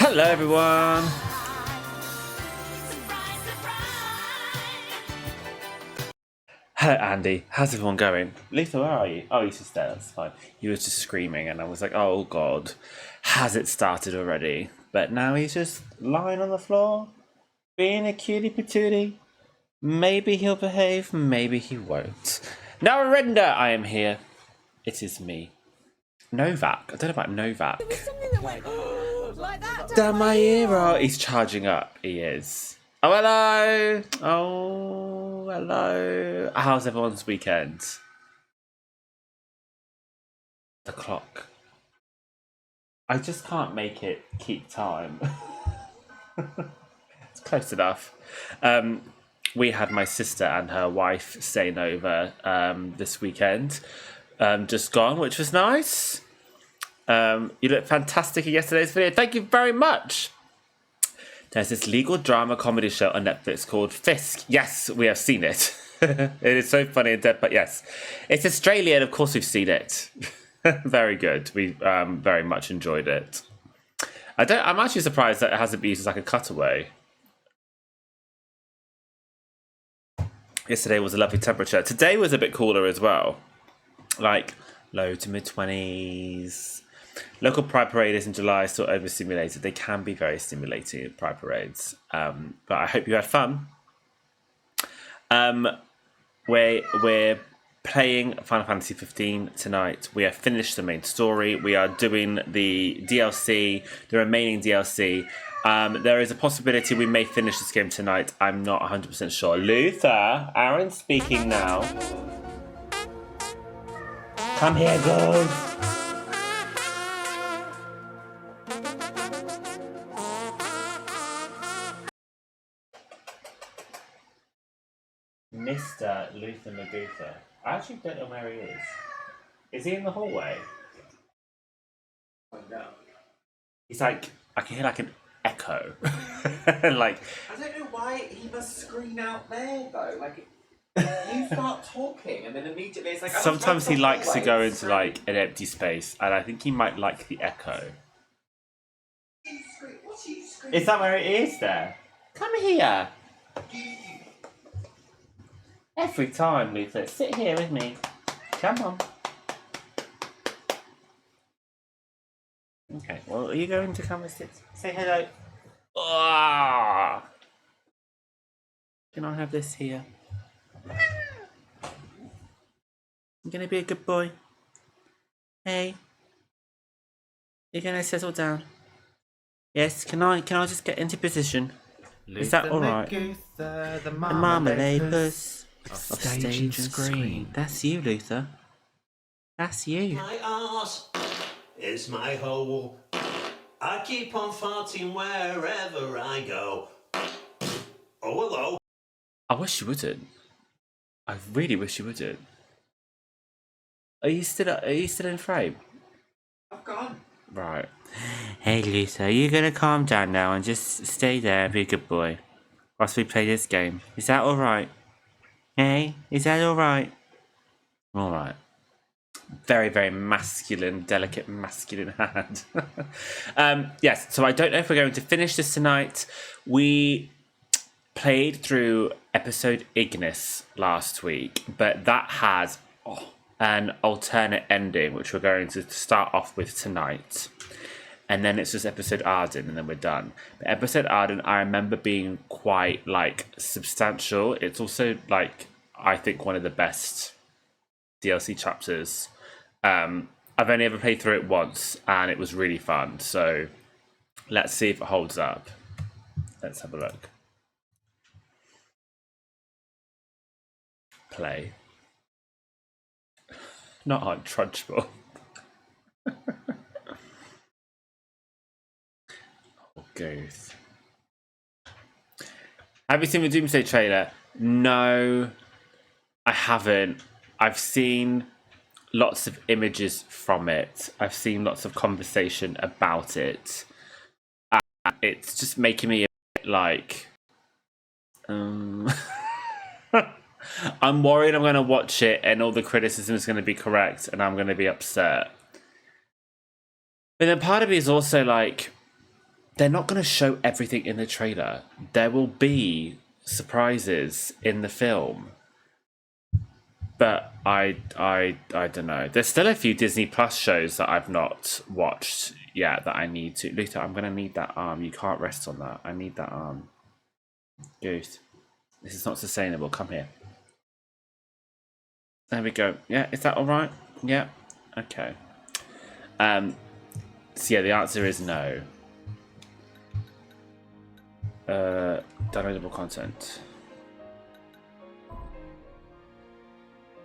Hello everyone! Hello Andy, how's everyone going? Lisa, where are you? Oh, he's just there, that's fine. He was just screaming and I was like, oh god, has it started already? But now he's just lying on the floor, being a cutie patootie. Maybe he'll behave, maybe he won't. Now Arenda, I am here. It is me. Novak, I don't know about Novak. There was something that went like that. Down my ear. Oh, he's charging up. He is. Oh, hello. Oh, hello. How's everyone's weekend? The clock. I just can't make it keep time. It's close enough. We had my sister and her wife staying over this weekend. Just gone, which was nice. You looked fantastic in yesterday's video. Thank you very much. There's this legal drama comedy show on Netflix called Fisk. Yes, we have seen it. It is so funny and dead, but yes. It's Australian, of course we've seen it. Very good. We very much enjoyed it. I'm actually surprised that it hasn't been used as like a cutaway. Yesterday was a lovely temperature. Today was a bit cooler as well. Like low to mid-20s. Local pride parade is in July, still overstimulated. They can be very stimulating at pride parades. But I hope you had fun. We're playing Final Fantasy 15 tonight. We have finished the main story. We are doing the DLC, the remaining DLC. There is a possibility we may finish this game tonight. I'm not 100% sure. Luther, Aaron's speaking now. Come here, girls. Mr. Luther Magutha. I actually don't know where he is. Is he in the hallway? Find out. He's like, I can hear like an echo. Like, I don't know why he must scream out there though. Like, you start talking and then immediately it's like. sometimes he likes to go into like an empty space, and I think he might like the echo. What's he screaming? Is that where it is there? Come here. Every time, Luther. Sit here with me. Come on. Okay, well, are you going to come and sit? Say hello. Ah! Can I have this here? You gonna be a good boy? Hey? You're gonna settle down? Yes, can I just get into position? Is that alright? The Marmalade puss. Of stage and screen. That's you, Luther. That's you. My arse is my hole. I keep on farting wherever I go. Oh, hello. I wish you wouldn't. I really wish you wouldn't. Are you still in frame? I've gone. Right. Hey, Luther, you gonna calm down now and just stay there and be a good boy whilst we play this game? Is that alright? Hey, is that alright? Alright. Very, very masculine, delicate masculine hand. Yes, so I don't know if we're going to finish this tonight. We played through episode Ignis last week, but that has an alternate ending, which we're going to start off with tonight. And then it's just episode Ardyn, and then we're done. But episode Ardyn, I remember being quite, like, substantial. It's also, like, I think one of the best DLC chapters. I've only ever played through it once, and it was really fun. So let's see if it holds up. Let's have a look. Play. Not untrudgeable. Goose. Have you seen the Doomsday trailer? No, I haven't. I've seen lots of images from it. I've seen lots of conversation about it. It's just making me a bit like... I'm worried I'm going to watch it and all the criticism is going to be correct and I'm going to be upset. But then part of me is also like... they're not going to show everything in the trailer. There will be surprises in the film. But I don't know. There's still a few Disney Plus shows that I've not watched yet that I need to. Luther, I'm going to need that arm. You can't rest on that. I need that arm. Goose. This is not sustainable. Come here. There we go. Yeah, is that all right? Yeah. Okay. So yeah, the answer is no. Downloadable content.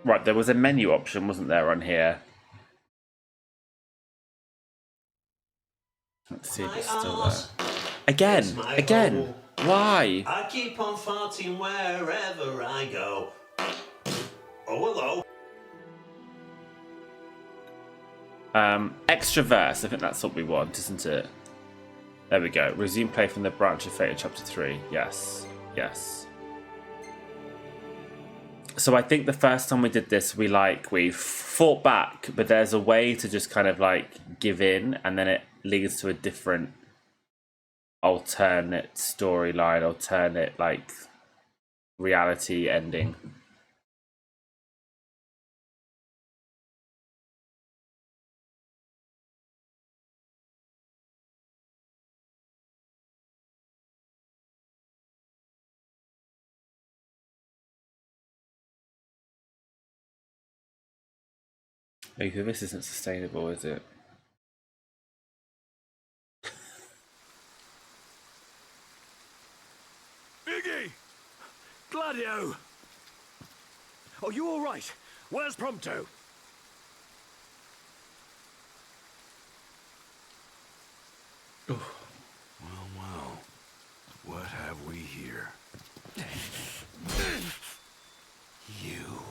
Right, there was a menu option, wasn't there, on here? Let's see if it's still there. Again. Why? I keep on farting wherever I go. Oh, hello. Extra verse. I think that's what we want, isn't it? There we go. Resume play from the Branch of Fate, chapter 3. Yes. So I think the first time we did this, we fought back, but there's a way to just kind of like give in, and then it leads to a different alternate storyline, alternate like reality ending. Luther, this isn't sustainable, is it? Iggy! Gladio! Are you all right? Where's Prompto? Well, what have we here? You,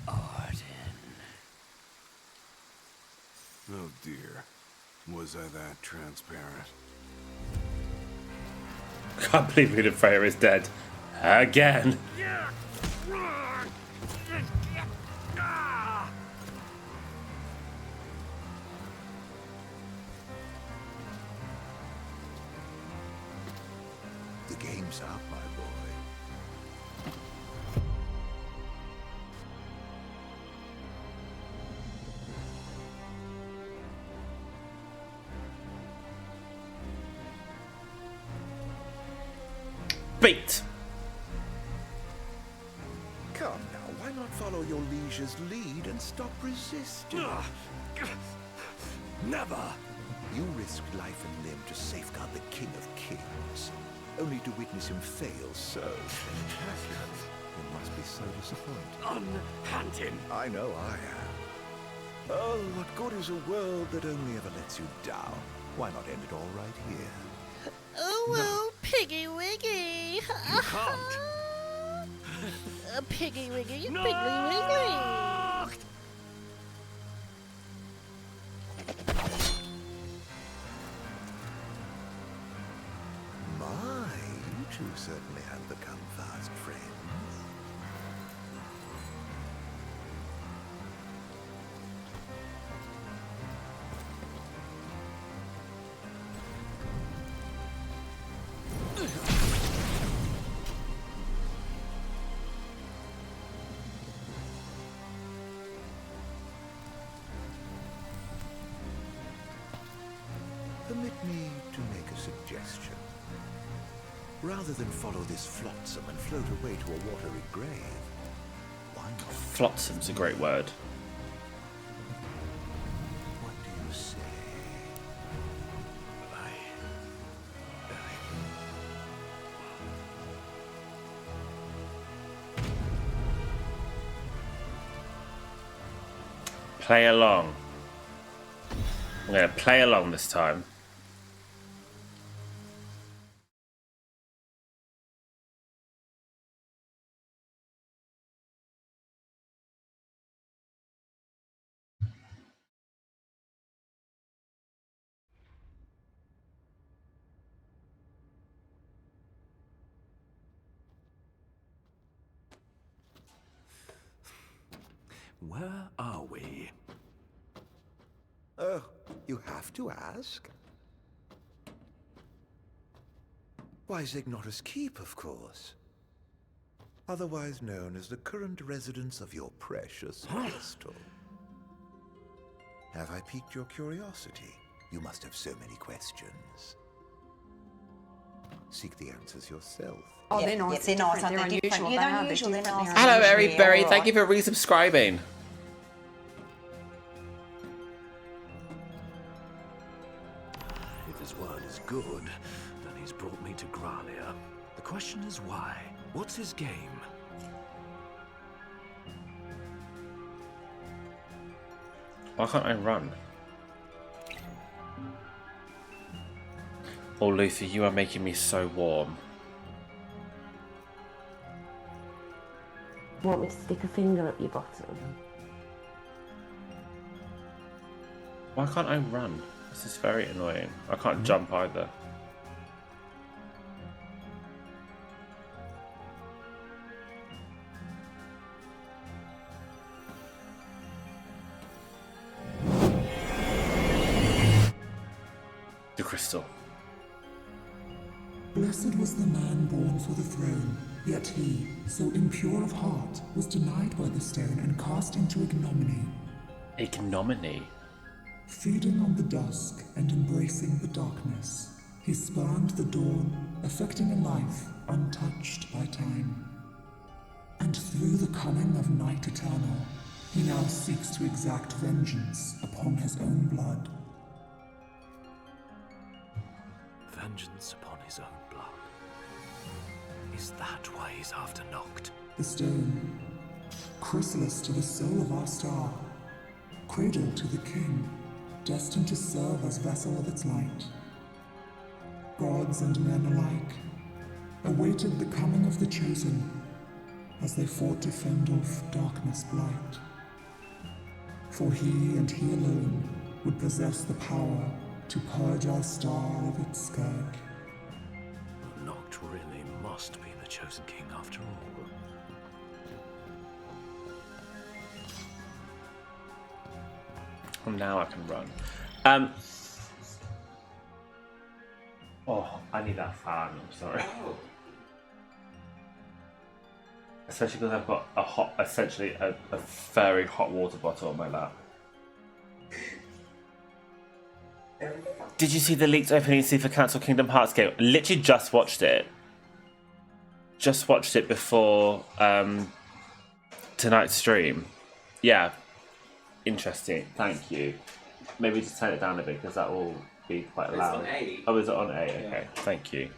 Ardyn. Oh dear, was I that transparent? Can't believe Freeland Park is dead. Again. The game's up, my boy. Beat. Come now, why not follow your liege's lead and stop resisting? Never! You risked life and limb to safeguard the King of Kings, only to witness him fail so. You must be so disappointed. Unhand him! I know I am. Oh, what good is a world that only ever lets you down? Why not end it all right here? Oh, well, Piggy Wiggy. You can't! Piggy Wiggy, Piggly Wiggly. My, you two certainly have become fast friends. Permit me to make a suggestion. Rather than follow this flotsam and float away to a watery grave, why not? Flotsam's a great word. What do you say? Play along. I'm going to play along this time. Where are we? Oh, you have to ask? Why, Zignotus Keep, of course. Otherwise known as the current residence of your precious crystal. Have I piqued your curiosity? You must have so many questions. Seek the answers yourself. Oh, they're nice. They're nice, They're aren't they? unusual. Different. They Yeah, are. they're unusual. They're Different. nice. They're Hello, unusual. everybody. Yeah, Thank you for resubscribing. If his word is good, then he's brought me to Gralia. The question is why? What's his game? Why can't I run? Oh, Lucy, you are making me so warm. Want me to stick a finger up your bottom? Why can't I run? This is very annoying. I can't jump either. The crystal. Blessed was the man born for the throne, yet he, so impure of heart, was denied by the stone and cast into ignominy. Ignominy? Feeding on the dusk and embracing the darkness, he spurned the dawn, affecting a life untouched by time. And through the coming of night eternal, he now seeks to exact vengeance upon his own blood. Vengeance upon his own blood. Is that why he's after Noct? The stone, chrysalis to the soul of our star, cradle to the king, destined to serve as vessel of its light. Gods and men alike awaited the coming of the chosen as they fought to fend off darkness blight. For he and he alone would possess the power to purge our star of its scourge. Noct really must be the chosen king after all. Well, now I can run. Oh, I need that fan. I'm sorry. Oh. Especially because I've got essentially a very hot water bottle on my lap. Did you see the leaked opening scene for Council Kingdom Hearts game? Literally just watched it. Just watched it before tonight's stream. Yeah. Interesting. Thank you. Maybe just turn it down a bit because that will be quite It's loud. on A. Oh, is it on A? Okay. Thank you.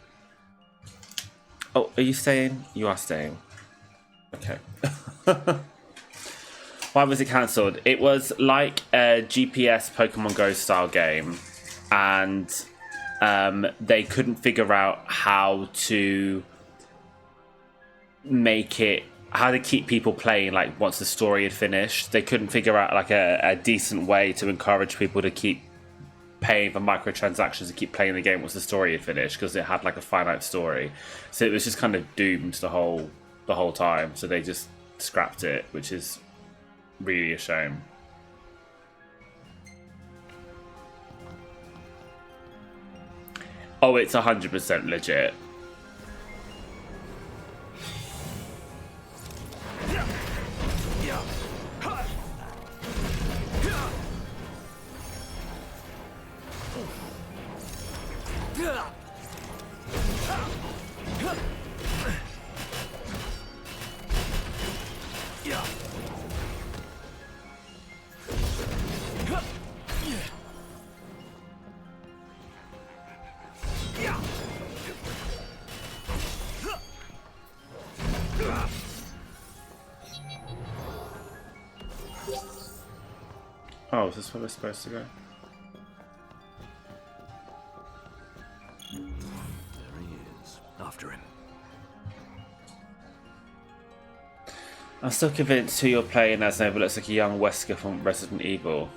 Oh, are you staying? You are staying. Okay. Why was it cancelled? It was like a GPS Pokemon Go style game, and they couldn't figure out how to make it, how to keep people playing like once the story had finished. They couldn't figure out like a decent way to encourage people to keep paying for microtransactions to keep playing the game once the story had finished, because it had like a finite story. So it was just kind of doomed the whole time. So they just scrapped it, which is really a shame. Oh, it's 100% legit. Oh, is this where we're supposed to go? There he is. After him. I'm still convinced who you're playing as now, but looks like a young Wesker from Resident Evil.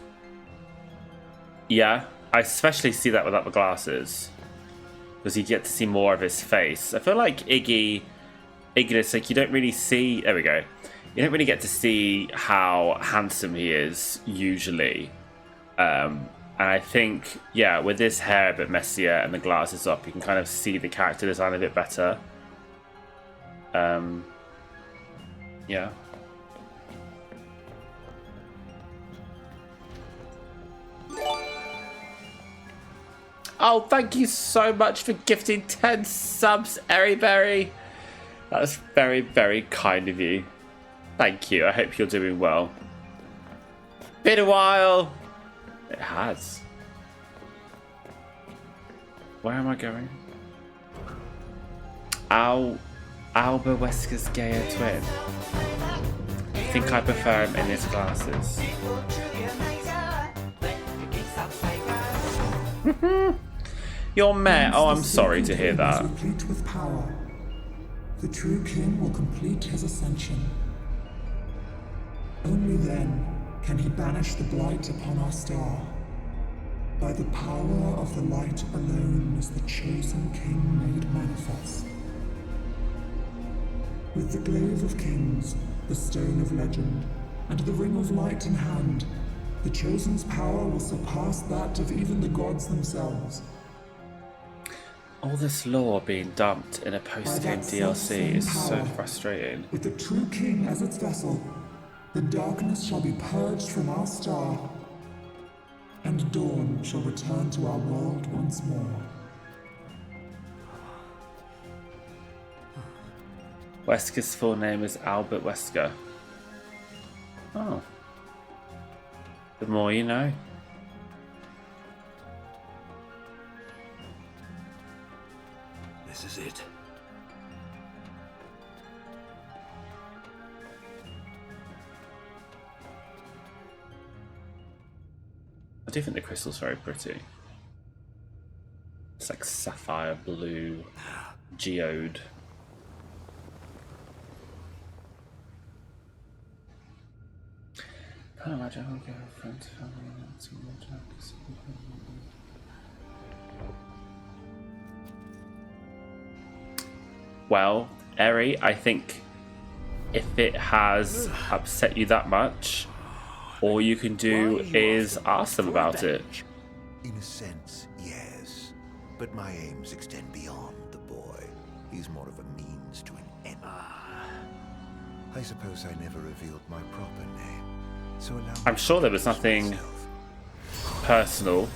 Yeah, I especially see that without the glasses, because you get to see more of his face. I feel like Ignis, like you don't really see. There we go. You don't really get to see how handsome he is usually, and And I think, yeah, with this hair a bit messier and the glasses up, you can kind of see the character design a bit better. Yeah. Oh, thank you so much for gifting 10 subs, Eriberry. That's very, very kind of you. Thank you. I hope you're doing well. Been a while. It has. Where am I going? Alba Wesker's gayer twin. I think I prefer him in his glasses. Your mare. Oh, I'm sorry to hear that. Replete with power. The true king will complete his ascension. Only then can he banish the blight upon our star. By the power of the light alone is the chosen king made manifest. With the glaive of kings, the stone of legend, and the ring of light in hand, the chosen's power will surpass that of even the gods themselves. All this lore being dumped in a post-game DLC is so frustrating. With the true king as its vessel, the darkness shall be purged from our star, and dawn shall return to our world once more. Wesker's full name is Albert Wesker. Oh. The more you know. This is it. I do think the crystal's very pretty. It's like sapphire blue geode. Can't imagine how good friends, family, and some more jokes. Well, Eri, I think if it has upset you that much, all you can do is ask them about it. In a sense, yes. But my aims extend beyond the boy. He's more of a means to an end. I suppose I never revealed my proper name. So allow I'm sure there was nothing personal.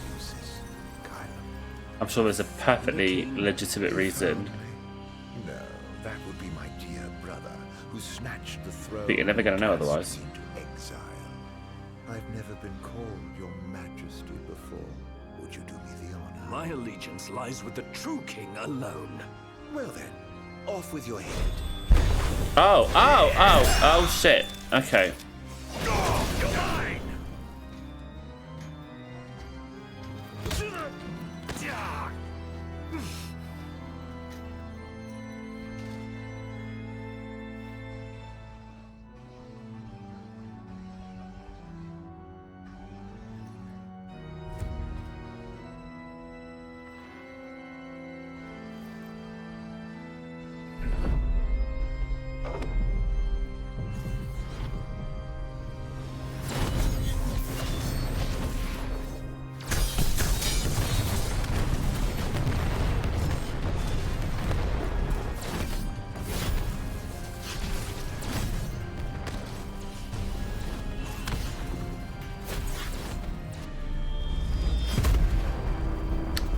I'm sure there's a perfectly legitimate reason. No, that would be my dear brother, who snatched the throne. But you're never going to know otherwise. Into exile. I've never been called your majesty before. Would you do me the honor? My allegiance lies with the true king alone. Well then, off with your head. Oh, shit. Okay.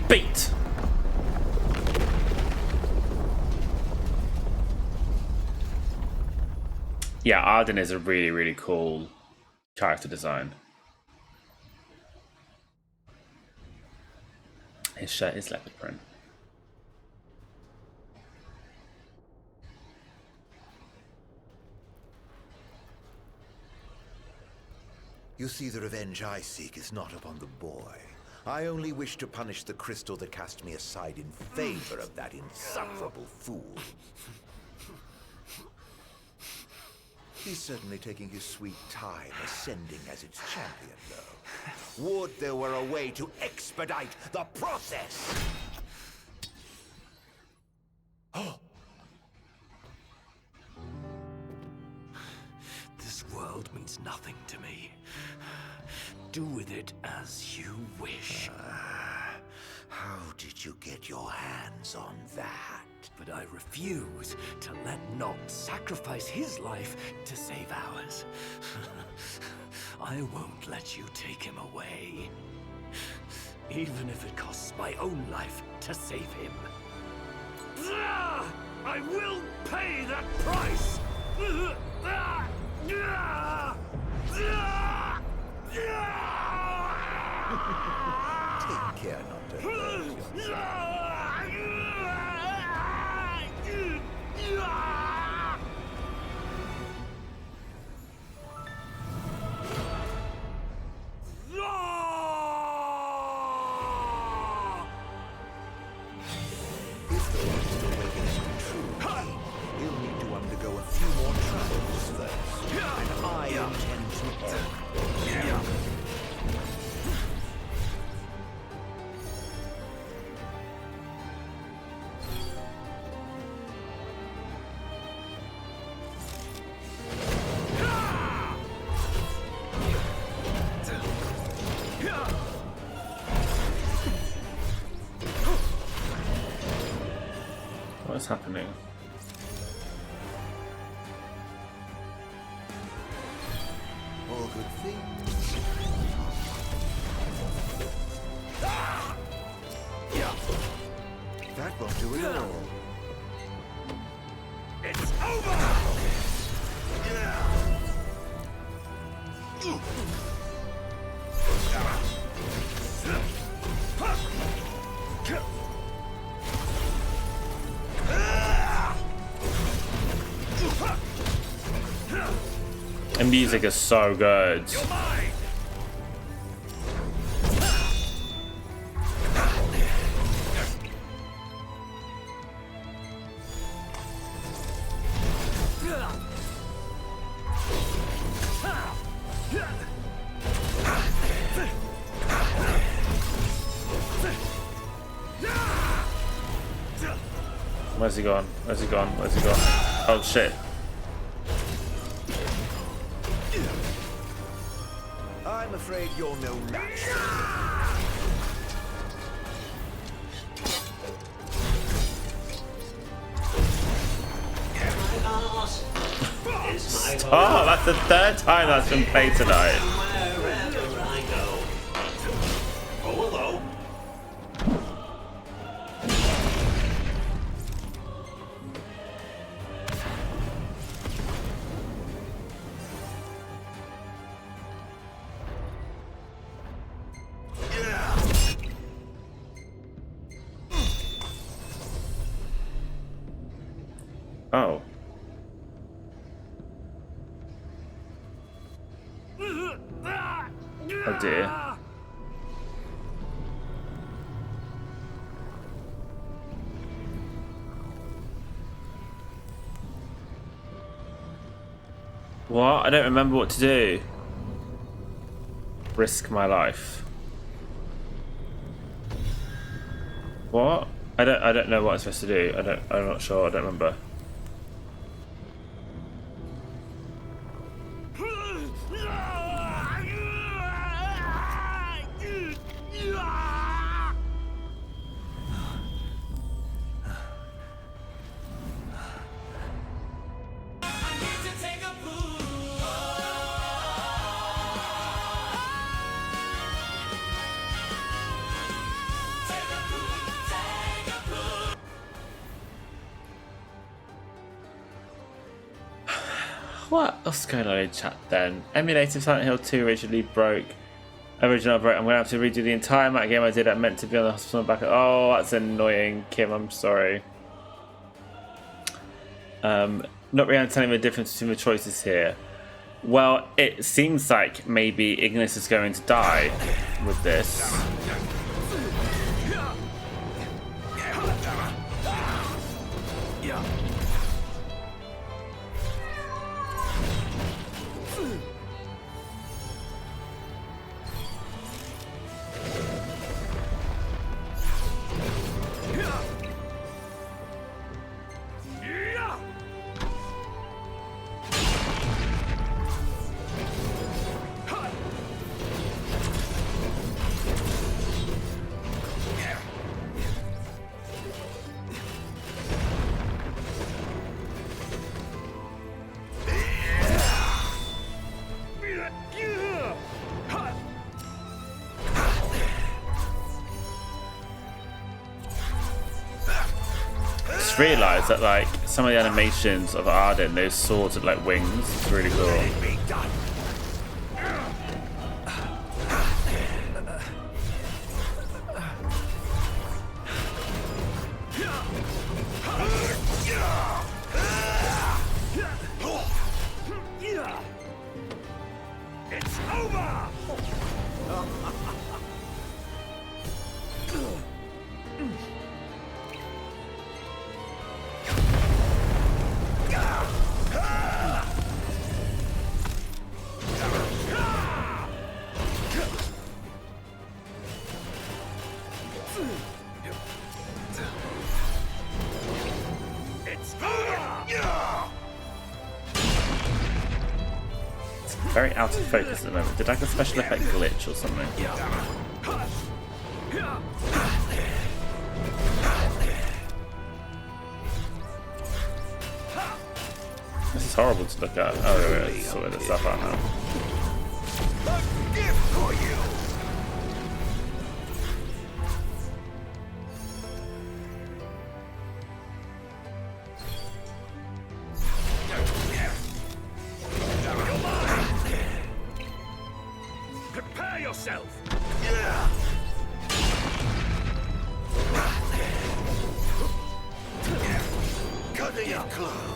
Beat! Yeah, Ardyn is a really, really cool character design. His shirt is leopard print. You see, the revenge I seek is not upon the boy. I only wish to punish the crystal that cast me aside in favor of that insufferable fool. He's certainly taking his sweet time ascending as its champion, though. Would there were a way to expedite the process! Oh! This world means nothing to me. Do with it as you wish. How did you get your hands on that? But I refuse to let Noct sacrifice his life to save ours. I won't let you take him away. Even if it costs my own life to save him. I will pay that price! Take care not to hurt yourself. If the monster awakening truly, he'll need to undergo a few more trials first. And I intend to help. What's happening? All good things. That won't do it at all. It's over! The music is so good. Where's he gone? Where's he gone? Where's he gone? Oh shit. I'm afraid you're no match. Oh, that's the third time that's been played tonight. Wherever I go. Oh, hello. Oh. Oh dear. What? I don't remember what to do. Risk my life. What? I don't know what I'm supposed to do. I'm not sure. I don't remember. What else is going on in chat then? Emulator Silent Hill 2 original broke. I'm gonna have to redo the entire amount of game I did. I meant to be on the hospital back. Oh, that's annoying, Kim. I'm sorry. Not really understanding the difference between the choices here. Well, it seems like maybe Ignis is going to die with this. just realised that like some of the animations of Ardyn, those swords with like wings, it's really cool. It's over! Very out of focus at the moment. Did I get a special effect glitch or something? This is horrible to look at. Oh, yeah, sorted the stuff out now. A gift for you! Prepare yourself! Cutting it close!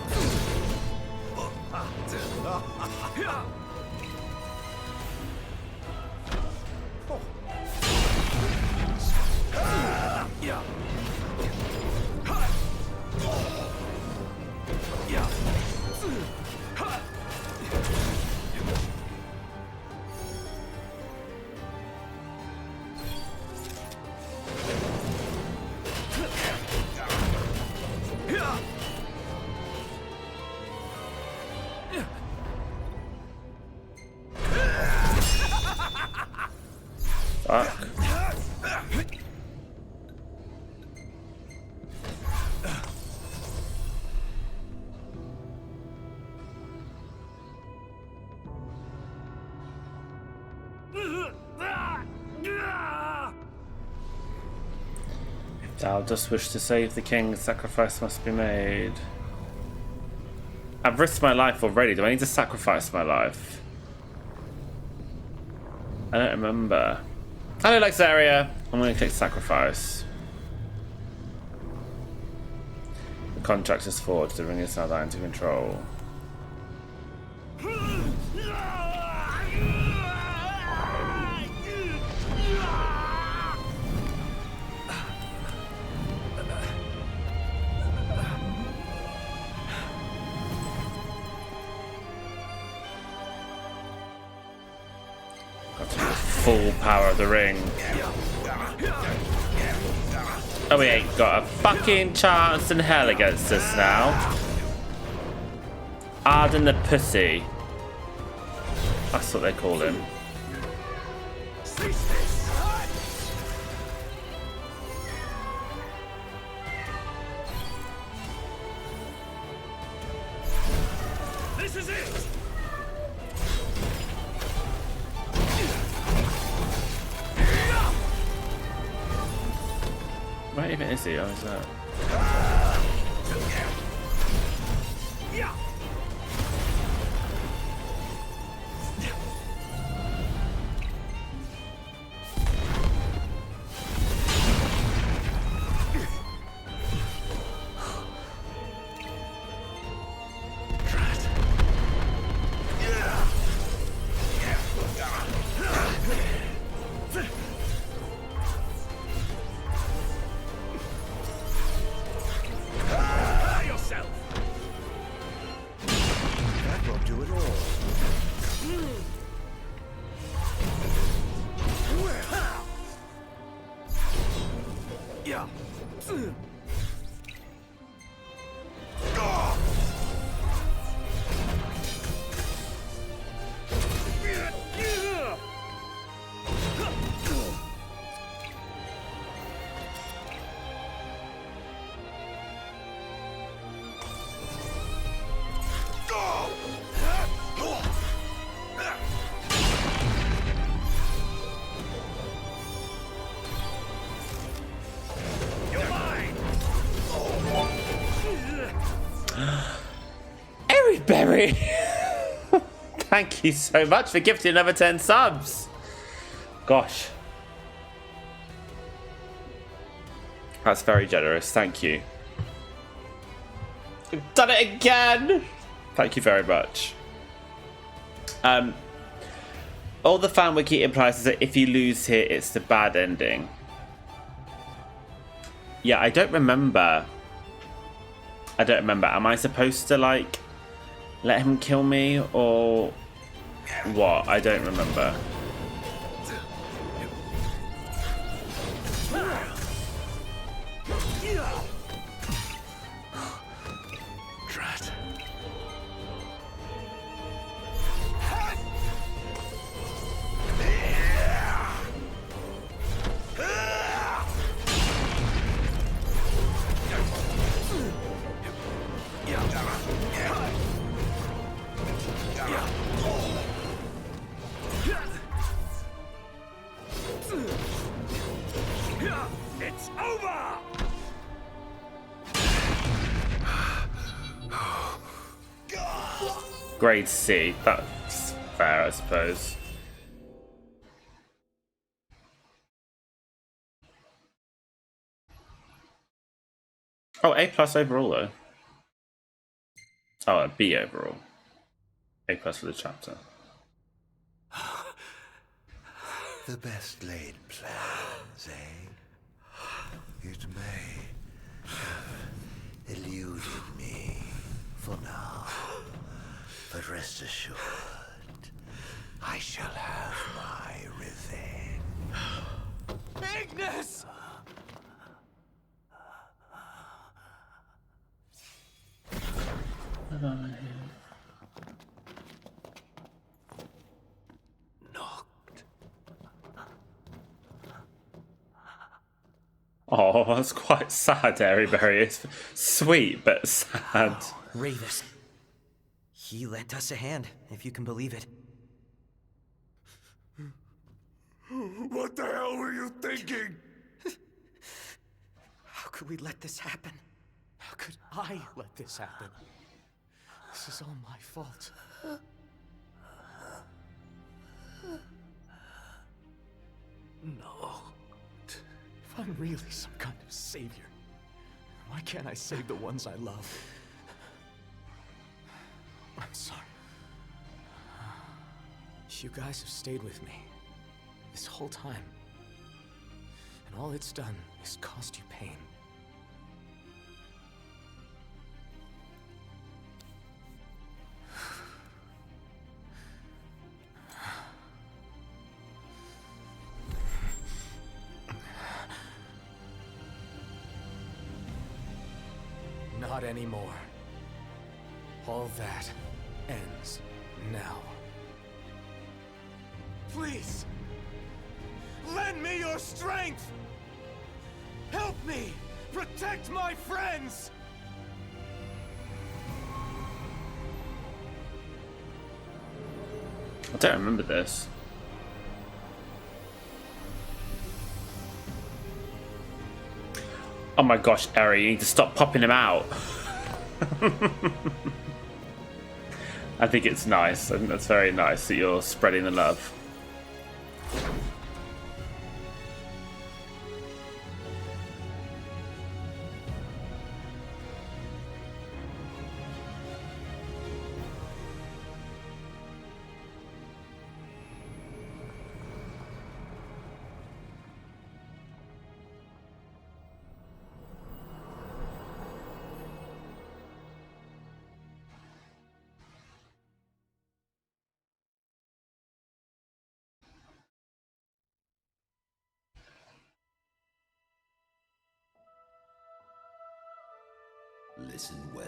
Fuck. Thou dost wish to save the king, sacrifice must be made. I've risked my life already. Do I need to sacrifice my life? I don't remember. Hello, Lexaria. I'm going to click sacrifice. The contract is forged. The ring is now thine to control. Full power of the ring. Oh, we ain't got a fucking chance in hell against us now. Ardyn the Pussy. That's what they call him. This is it! Where even is he? Oh, is that? You're mine! Berry! Thank you so much for gifting another 10 subs. Gosh. That's very generous. Thank you. We've done it again! Thank you very much. All the fan wiki implies is that if you lose here, it's the bad ending. Yeah, I don't remember. Am I supposed to, like, let him kill me or what? I don't remember. Drat. It's over! Grade C. That's fair, I suppose. Oh, A plus overall though. Oh, a B overall. A plus for the chapter. The best laid plans, eh? It may have eluded me for now, but rest assured, I shall have my revenge. Magnus! Knocked. Oh, that's quite sad, Airyberry. It's sweet, but sad. Ravis. He lent us a hand, if you can believe it. What the hell were you thinking? How could we let this happen? How could I let this happen? This is all my fault. No. If I'm really some kind of savior, why can't I save the ones I love? I'm sorry. You guys have stayed with me this whole time. And all it's done is caused you pain. Not anymore. All that ends now. Please! Lend me your strength! Help me! Protect my friends! I don't remember this. Oh my gosh, Eri, you need to stop popping him out. I think it's nice. I think that's very nice that you're spreading the love. Listen well.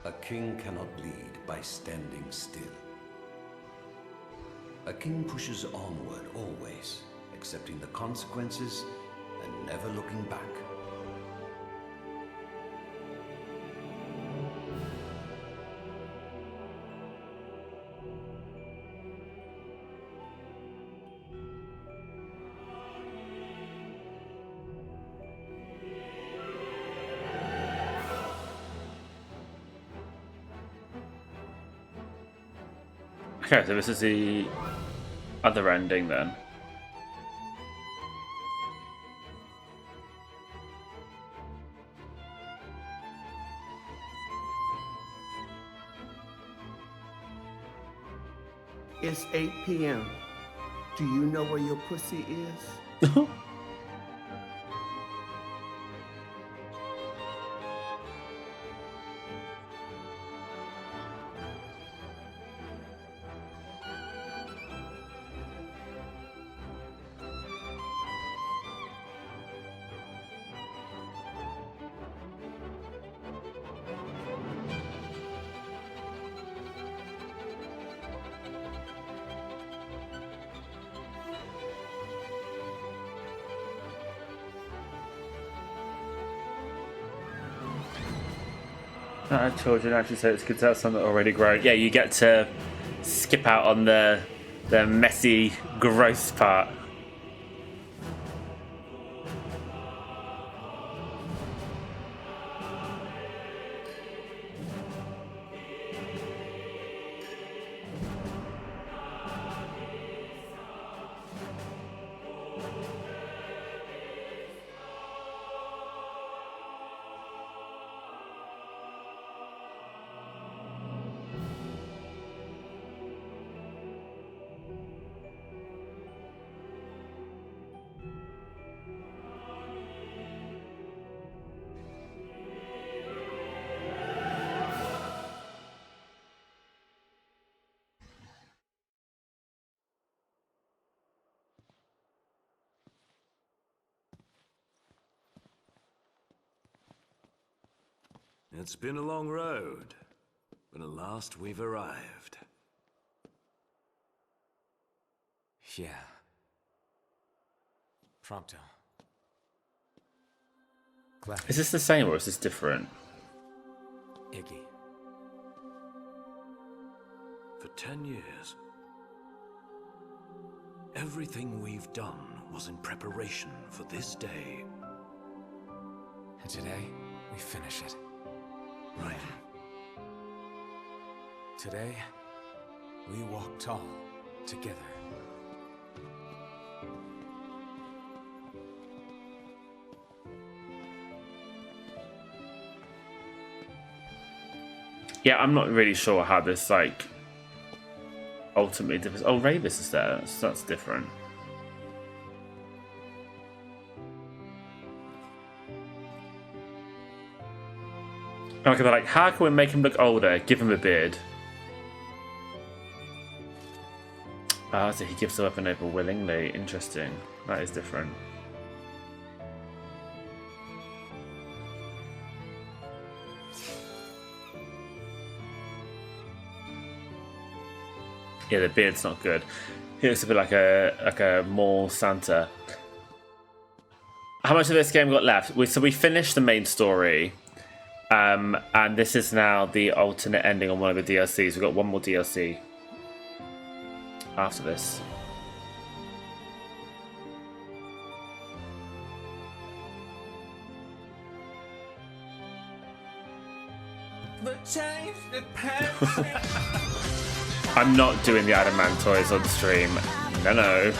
A king cannot lead by standing still. A king pushes onward always, accepting the consequences and never looking back. Okay, so this is the other ending then. It's 8 p.m. Do you know where your pussy is? Children actually say it's good to have something already grown. Yeah, you get to skip out on the messy, gross part. It's been a long road, but at last we've arrived. Yeah. Prompto. Glad. Is this the same or is this different? Iggy. For 10 years, everything we've done was in preparation for this day. And today, we finish it. Right. Today, we walk tall together. Yeah, I'm not really sure how this, like, ultimately differs. Oh, Ravis is there. That's different. Okay, they're like, how can we make him look older? Give him a beard. Ah, so he gives the weapon over willingly. Interesting. That is different. Yeah, the beard's not good. He looks a bit like a mall Santa. How much of this game got left? So we finished the main story. And this is now the alternate ending on one of the DLCs. We've got one more DLC after this. I'm not doing the Adamantoids on stream. No.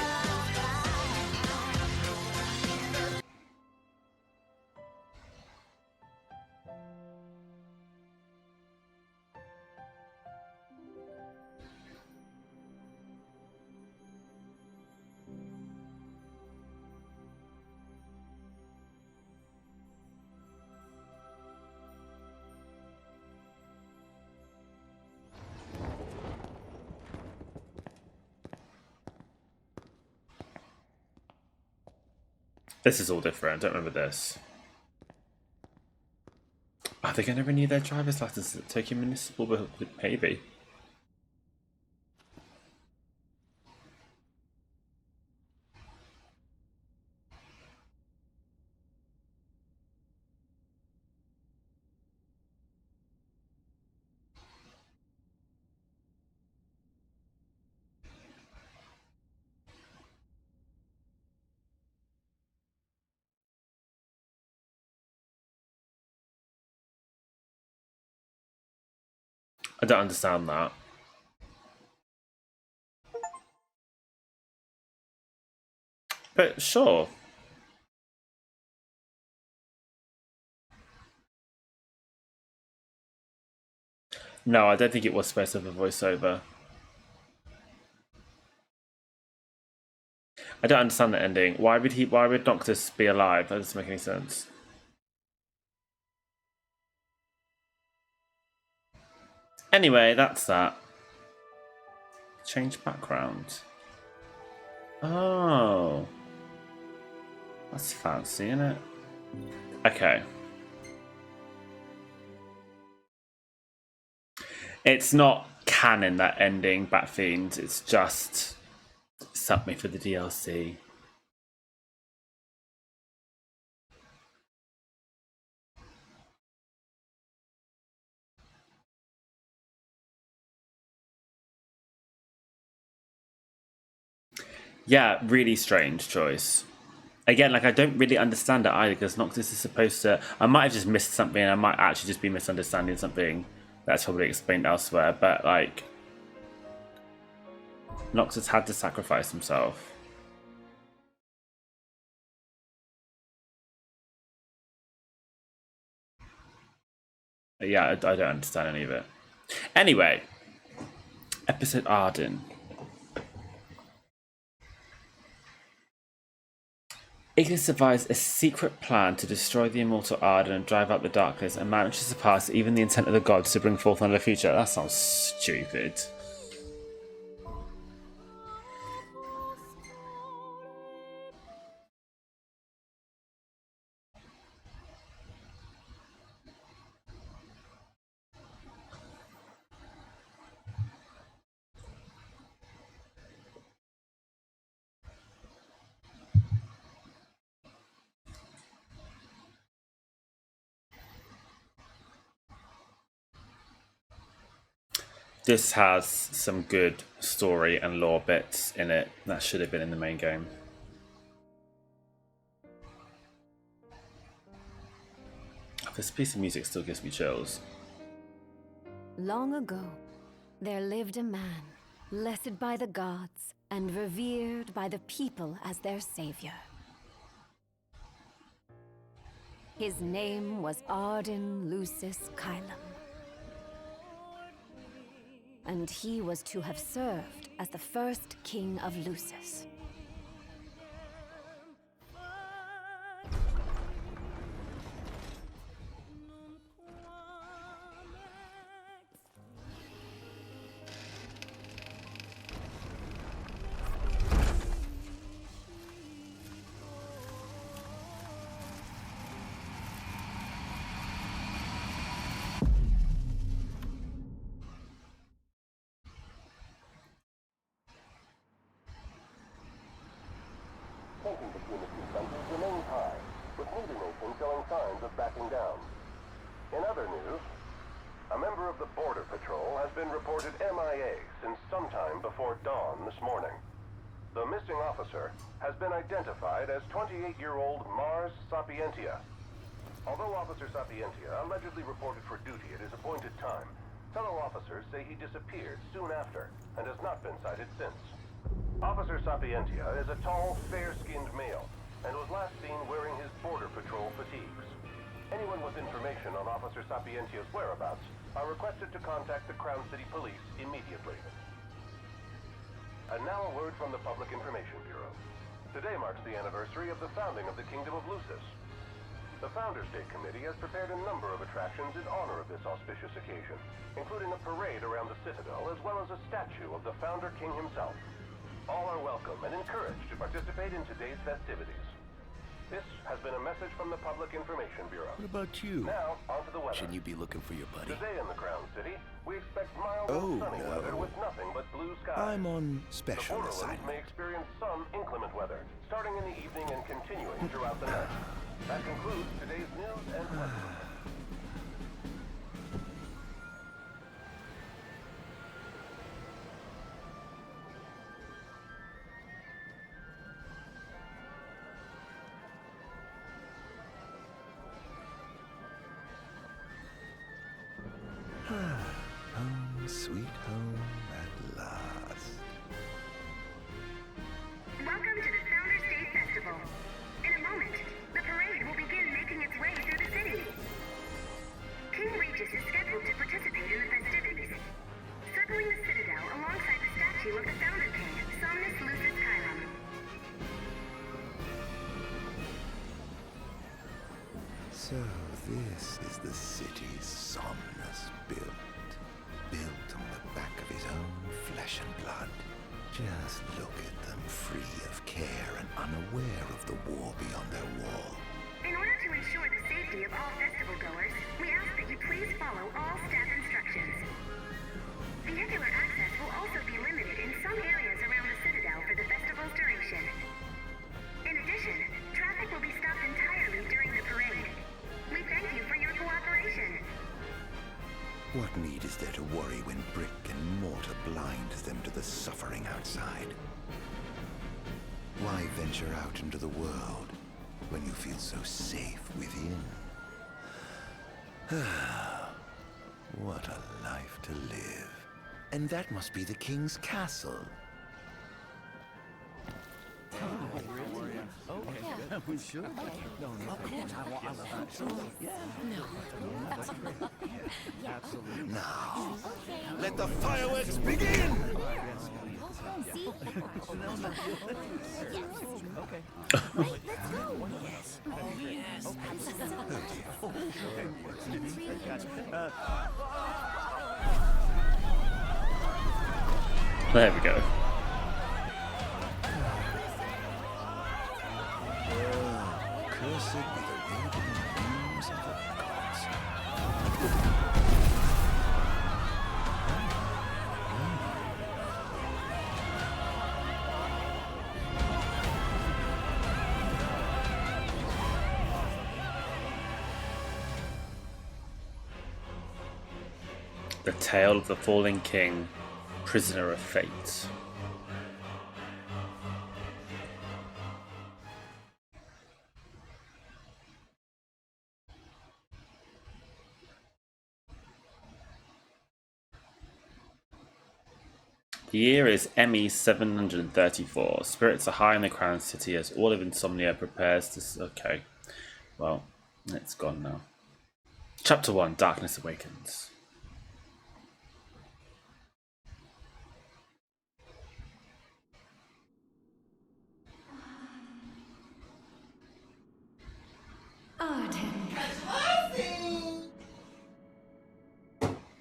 This is all different. I don't remember this. Are they going to renew their driver's license at Tokyo Municipal? Maybe. I don't understand that. But sure. No, I don't think it was supposed to have a voiceover. I don't understand the ending. Why would Noctis be alive? That doesn't make any sense. Anyway, that's that. Change background. Oh. That's fancy, isn't it? Okay. It's not canon, that ending, Batfiend. It's just something for the DLC. Yeah, really strange choice. Again, like, I don't really understand it either, because Noctis is supposed to... I might have just missed something, I might actually just be misunderstanding something that's probably explained elsewhere, but, like... Noctis had to sacrifice himself. Yeah, I don't understand any of it. Anyway, episode Ardyn. Ignis devised a secret plan to destroy the immortal Ardyn and drive out the darkness, and managed to surpass even the intent of the gods to bring forth another future. That sounds stupid. This has some good story and lore bits in it that should have been in the main game. This piece of music still gives me chills. Long ago, there lived a man, blessed by the gods and revered by the people as their savior. His name was Ardyn Lucis Kylum. And he was to have served as the first king of Lucis. Tension between the two countries remains high, with neither nation showing signs of backing down. In other news, a member of the Border Patrol has been reported MIA since sometime before dawn this morning. The missing officer has been identified as 28-year-old Mars Sapientia. Although Officer Sapientia allegedly reported for duty at his appointed time, fellow officers say he disappeared soon after and has not been sighted since. Officer Sapientia is a tall, fair-skinned male, and was last seen wearing his Border Patrol fatigues. Anyone with information on Officer Sapientia's whereabouts are requested to contact the Crown City Police immediately. And now a word from the Public Information Bureau. Today marks the anniversary of the founding of the Kingdom of Lucis. The Founders Day Committee has prepared a number of attractions in honor of this auspicious occasion, including a parade around the Citadel, as well as a statue of the Founder King himself. All are welcome and encouraged to participate in today's festivities. This has been a message from the Public Information Bureau. What about you? Now, on to the weather. Shouldn't you be looking for your buddy? Today in the Crown City, we expect mild and sunny weather with nothing but blue skies. I'm on special the assignment. may experience some inclement weather, starting in the evening and continuing throughout the night. That concludes today's news and weather. Home, sweet home at last. Welcome to the Founders Day Festival. So this is the city Somnus built on the back of his own flesh and blood. Just look at them, free of care and unaware of the war beyond their wall. In order to ensure the safety of all festival goers, we ask that you please follow all staff instructions. Vehicular access will also be limited in some areas around the Citadel for the festival's duration. In addition, traffic will be stopped entirely during the parade. We thank you for your cooperation. What need is there to worry when brick and mortar blinds them to the suffering outside? Why venture out into the world when you feel so safe within? What a life to live. And that must be the king's castle. Okay. We should. No, of course. Absolutely. Now, let the fireworks begin! There we go. Cursed be the raging winds of the gods. The Tale of the Fallen King, Prisoner of Fate. The year is ME 734. Spirits are high in the Crown City as all of Insomnia prepares to... Okay. Well, it's gone now. Chapter 1, Darkness Awakens. Ardyn.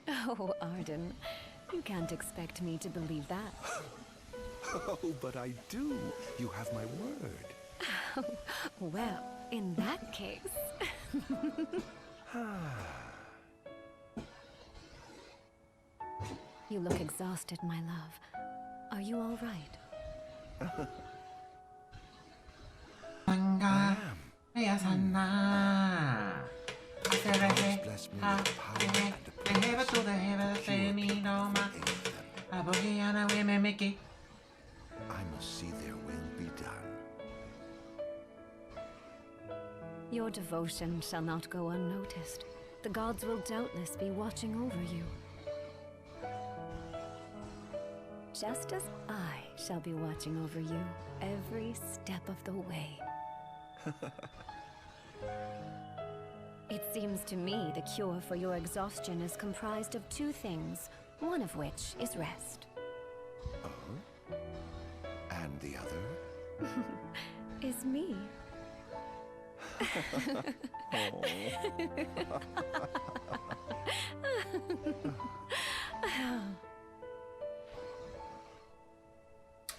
Oh, Ardyn. You can't expect me to believe that. Oh, but I do. You have my word. Well, in that case... You look exhausted, my love. Are you all right? I must see their will be done. Your devotion shall not go unnoticed. The gods will doubtless be watching over you. Just as I shall be watching over you every step of the way. It seems to me the cure for your exhaustion is comprised of two things, one of which is rest. Oh? And the other? Is me.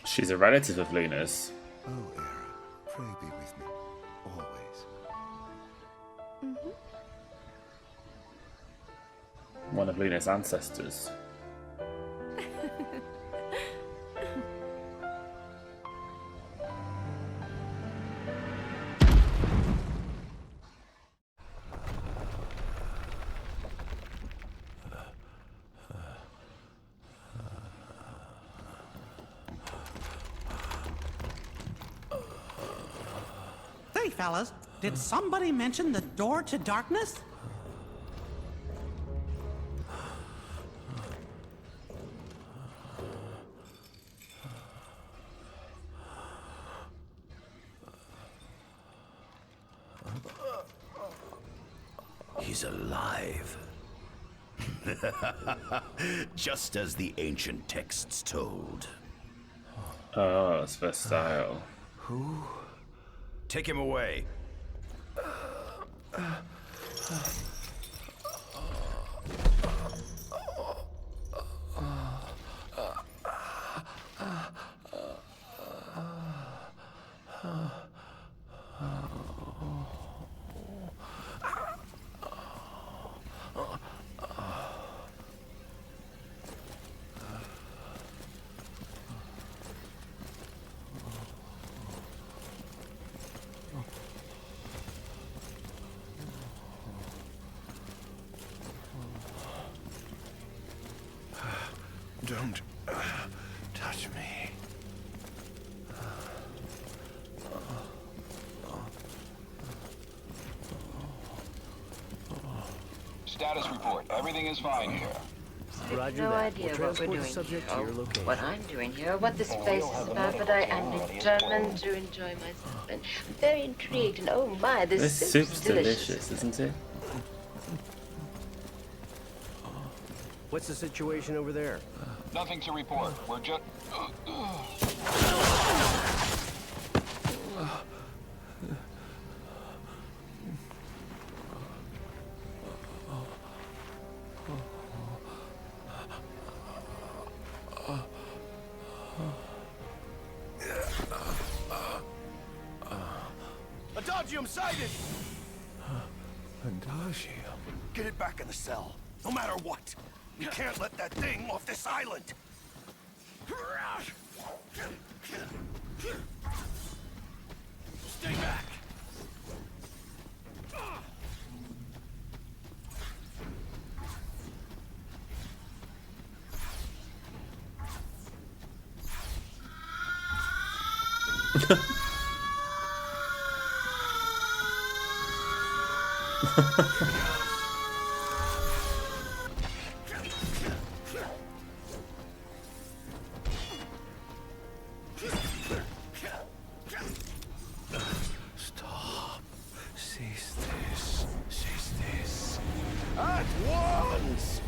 She's a relative of Luna's. Oh, Era, pray be with me, always. One of Luna's ancestors. Hey, fellas, did somebody mention the door to darkness? He's alive. Just as the ancient texts told. Oh, it's their style. Who? Take him away. Don't touch me. Status report. Everything is fine here. I have no idea what we're doing here, or what I'm doing here, or what this place is about, but I am determined to enjoy myself, and I'm very intrigued, and oh my, this soup's delicious, isn't it? What's the situation over there? Nothing to report. We're just... Adagium sighted! Adagium? Get it back in the cell, no matter what. We can't let that thing off this island. Stay back. Stop. Cease this. Cease this. At once!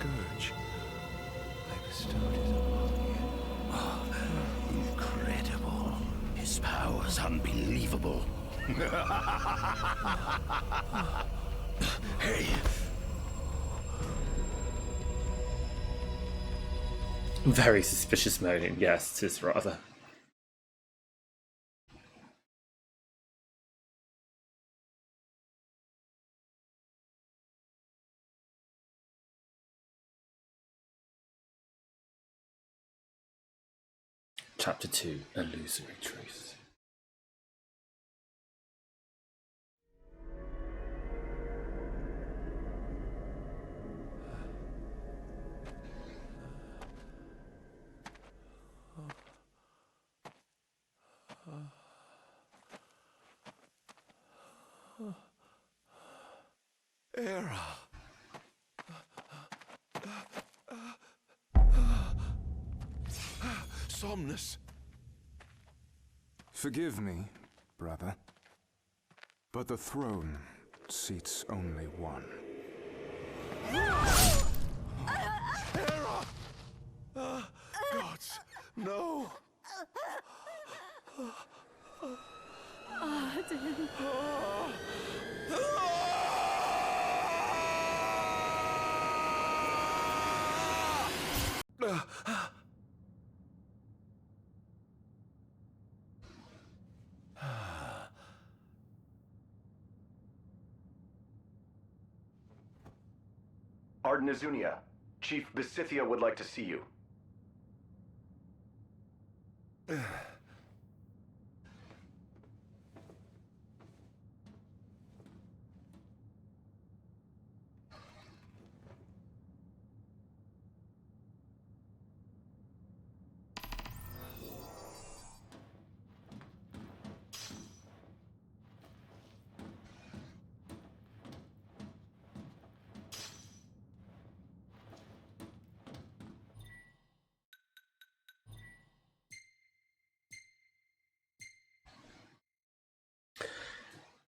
scourge. I bestowed it upon you. Oh, incredible. His power's unbelievable. Hey! Very suspicious moaning, yes, 'tis rather. Chapter 2, Illusory Truth. Era. Somnus. Forgive me, brother, but the throne seats only one. Era! Gods, no! Ardyn. Ardyn Izunia, Chief Besithia would like to see you.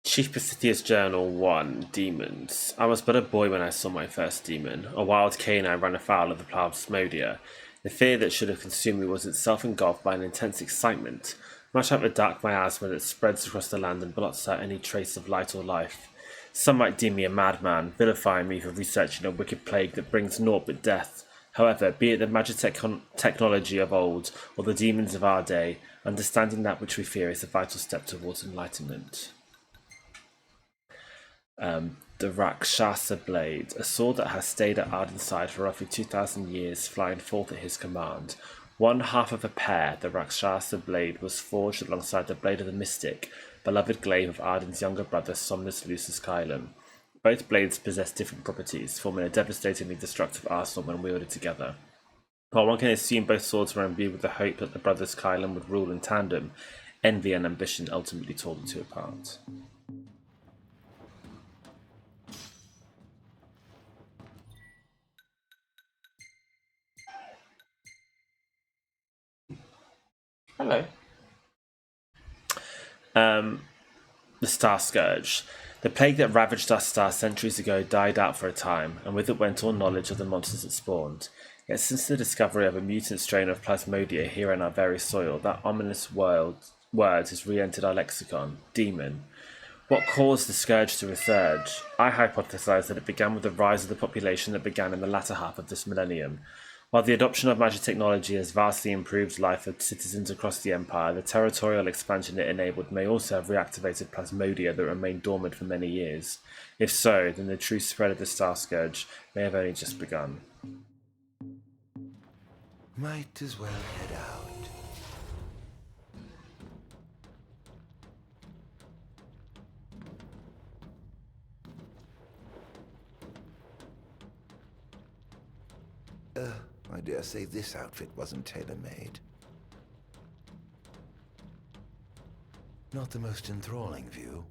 Chief Besithia's Journal 1, Demons. I was but a boy when I saw my first demon. A wild canine ran afoul of the plasmodia. The fear that should have consumed me was itself engulfed by an intense excitement, much like the dark miasma that spreads across the land and blots out any trace of light or life. Some might deem me a madman, vilifying me for researching a wicked plague that brings naught but death. However, be it the magic technology of old, or the demons of our day, understanding that which we fear is a vital step towards enlightenment. The Rakshasa blade, a sword that has stayed at Ardyn's side for roughly 2,000 years, flying forth at his command. One half of a pair, the Rakshasa blade was forged alongside the blade of the mystic, beloved glaive of Ardyn's younger brother, Somnus Lucis Caelum. Both blades possess different properties, forming a devastatingly destructive arsenal when wielded together. While one can assume both swords were imbued with the hope that the brothers Caelum would rule in tandem, envy and ambition ultimately tore the two apart. Hello. The Star Scourge. The plague that ravaged our star centuries ago died out for a time, and with it went all knowledge of the monsters it spawned. Yet since the discovery of a mutant strain of plasmodia here in our very soil, that ominous word has re-entered our lexicon: demon. What caused the scourge to resurge? I hypothesize that it began with the rise of the population that began in the latter half of this millennium. While the adoption of magic technology has vastly improved life of citizens across the Empire, the territorial expansion it enabled may also have reactivated plasmodia that remained dormant for many years. If so, then the true spread of the Star Scourge may have only just begun. Might as well head out. I dare say this outfit wasn't tailor-made. Not the most enthralling view.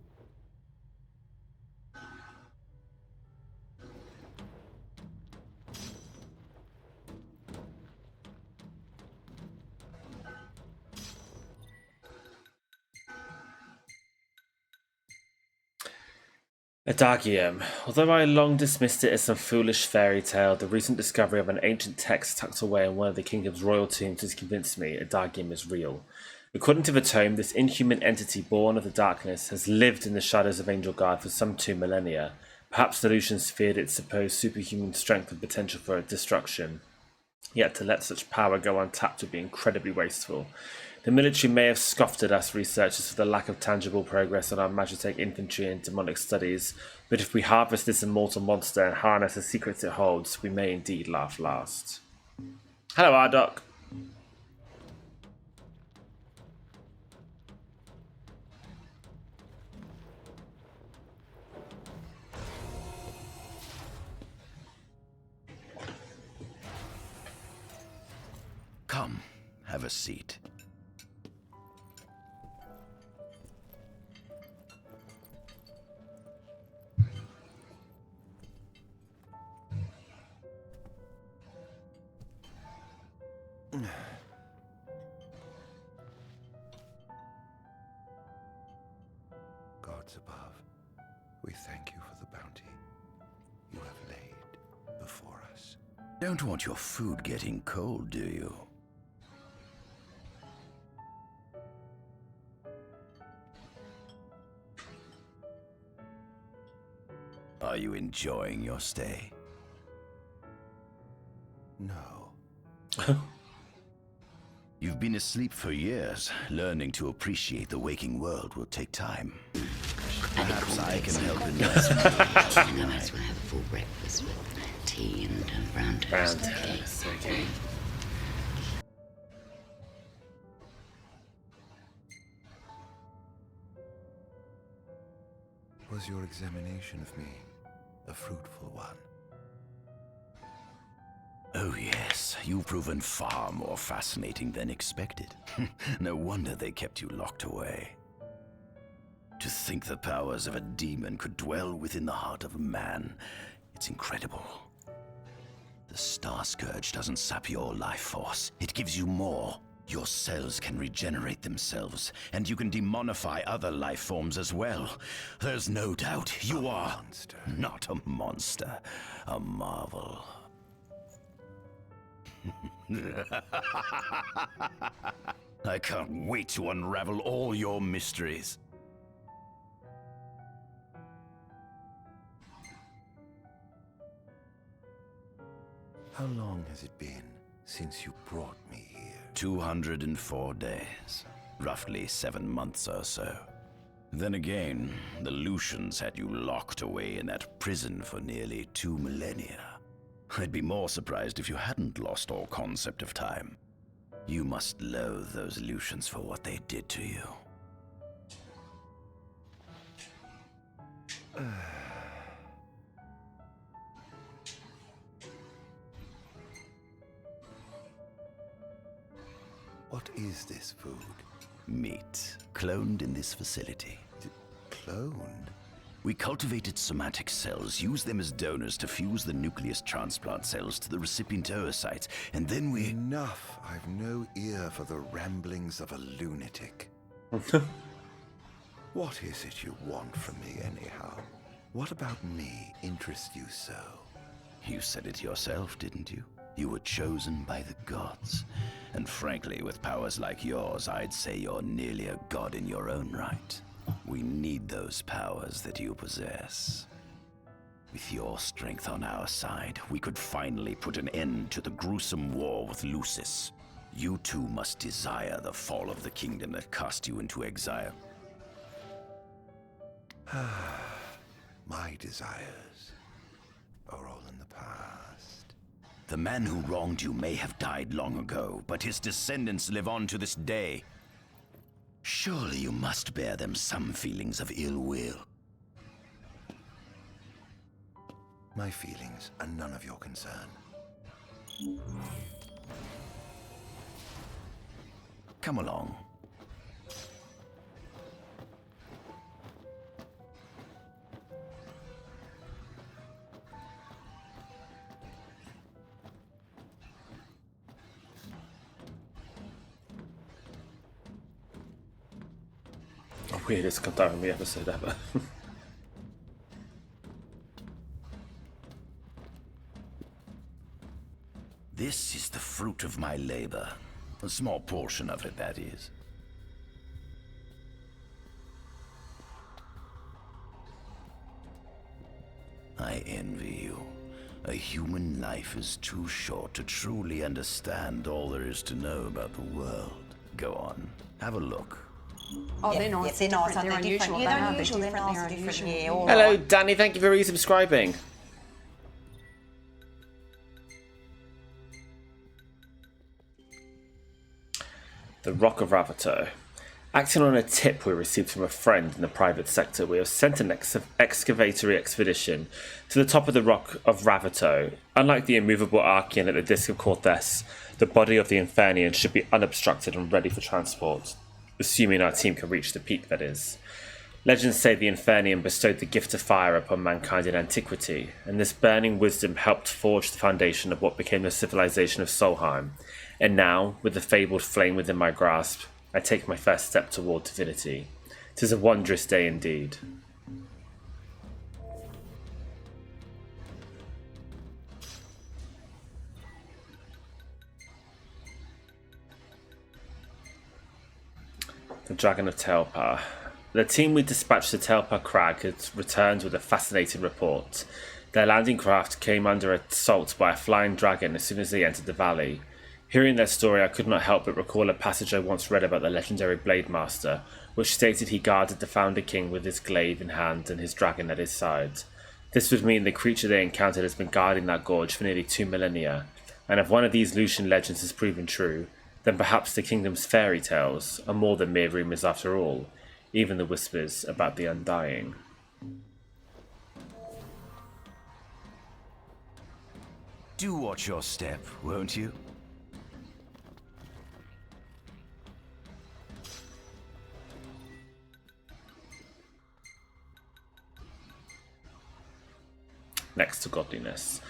A Adagium. Although I long dismissed it as some foolish fairy tale, the recent discovery of an ancient text tucked away in one of the kingdom's royal tombs has convinced me Adagium is real. According to the tome, this inhuman entity born of the darkness has lived in the shadows of Angel Guard for some 2 millennia. Perhaps the Lucians feared its supposed superhuman strength and potential for destruction. Yet to let such power go untapped would be incredibly wasteful. The military may have scoffed at us researchers for the lack of tangible progress on our Magitech infantry and demonic studies, but if we harvest this immortal monster and harness the secrets it holds, we may indeed laugh last. Hello, Ardok. Come, have a seat. Gods above, we thank you for the bounty you have laid before us. Don't want your food getting cold, do you? Are you enjoying your stay? No. You've been asleep for years. Learning to appreciate the waking world will take time. Perhaps I can help in that. I might as well have a full breakfast with tea and brown toast. Okay. Was your examination of me a fruitful one? Oh yes, you've proven far more fascinating than expected. No wonder they kept you locked away. To think the powers of a demon could dwell within the heart of a man, it's incredible. The Star Scourge doesn't sap your life force, it gives you more. Your cells can regenerate themselves, and you can demonify other life forms as well. There's no doubt you are not a monster, a marvel. I can't wait to unravel all your mysteries. How long has it been since you brought me here? 204 days. Roughly 7 months or so. Then again, the Lucians had you locked away in that prison for nearly 2 millennia. I'd be more surprised if you hadn't lost all concept of time. You must loathe those Lucians for what they did to you. What is this food? Meat, cloned in this facility. Cloned? We cultivated somatic cells, used them as donors to fuse the nucleus transplant cells to the recipient oocytes, and then we... Enough! I've no ear for the ramblings of a lunatic. What is it you want from me, anyhow? What about me interests you so? You said it yourself, didn't you? You were chosen by the gods. And frankly, with powers like yours, I'd say you're nearly a god in your own right. We need those powers that you possess. With your strength on our side, we could finally put an end to the gruesome war with Lucis. You too must desire the fall of the kingdom that cast you into exile. My desires are all in the past. The man who wronged you may have died long ago, but his descendants live on to this day. Surely you must bear them some feelings of ill will. My feelings are none of your concern. Come along. Weirdest Gundam episode ever. This is the fruit of my labor. A small portion of it, that is. I envy you. A human life is too short to truly understand all there is to know about the world. Go on, have a look. Oh, they're nice. They're nice. They're unusual. Yeah, they're unusual. They're nice. They're different. Yeah, all Hello, right. Danny. Thank you for resubscribing. The Rock of Ravato. Acting on a tip we received from a friend in the private sector, we have sent an excavatory expedition to the top of the Rock of Ravato. Unlike the immovable Archean at the Disc of Corthes, the body of the Infernian should be unobstructed and ready for transport, assuming our team can reach the peak, that is. Legends say the Infernian bestowed the gift of fire upon mankind in antiquity, and this burning wisdom helped forge the foundation of what became the civilization of Solheim. And now, with the fabled flame within my grasp, I take my first step toward divinity. 'Tis a wondrous day indeed. The Dragon of Telpa. The team we dispatched to Telpa Crag had returned with a fascinating report. Their landing craft came under assault by a flying dragon as soon as they entered the valley. Hearing their story, I could not help but recall a passage I once read about the legendary Blade Master, which stated he guarded the Founder King with his glaive in hand and his dragon at his side. This would mean the creature they encountered has been guarding that gorge for nearly 2 millennia, and if one of these Lucian legends has proven true, then perhaps the kingdom's fairy tales are more than mere rumours after all, even the whispers about the Undying. Do watch your step, won't you? Next to godliness.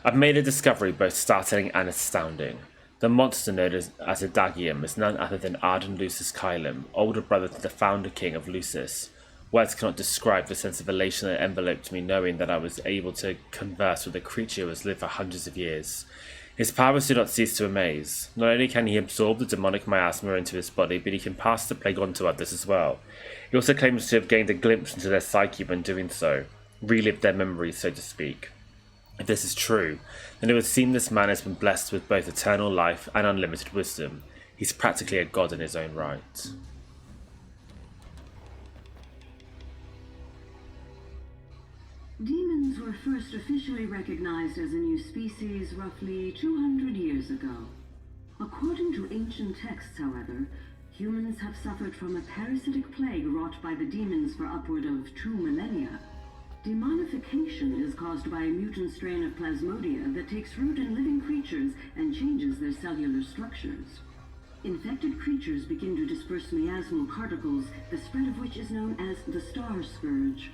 I've made a discovery both startling and astounding. The monster known as Adagium is none other than Ardyn Lucis Kylum, older brother to the founder king of Lucis. Words cannot describe the sense of elation that enveloped me knowing that I was able to converse with a creature who has lived for hundreds of years. His powers do not cease to amaze. Not only can he absorb the demonic miasma into his body, but he can pass the plague on to others as well. He also claims to have gained a glimpse into their psyche when doing so. Relive their memories, so to speak. If this is true, then it would seem this man has been blessed with both eternal life and unlimited wisdom. He's practically a god in his own right. Demons were first officially recognized as a new species roughly 200 years ago. According to ancient texts, however, humans have suffered from a parasitic plague wrought by the demons for upward of 2 millennia. Demonification is caused by a mutant strain of plasmodia that takes root in living creatures and changes their cellular structures. Infected creatures begin to disperse miasmal particles, the spread of which is known as the Star Scourge.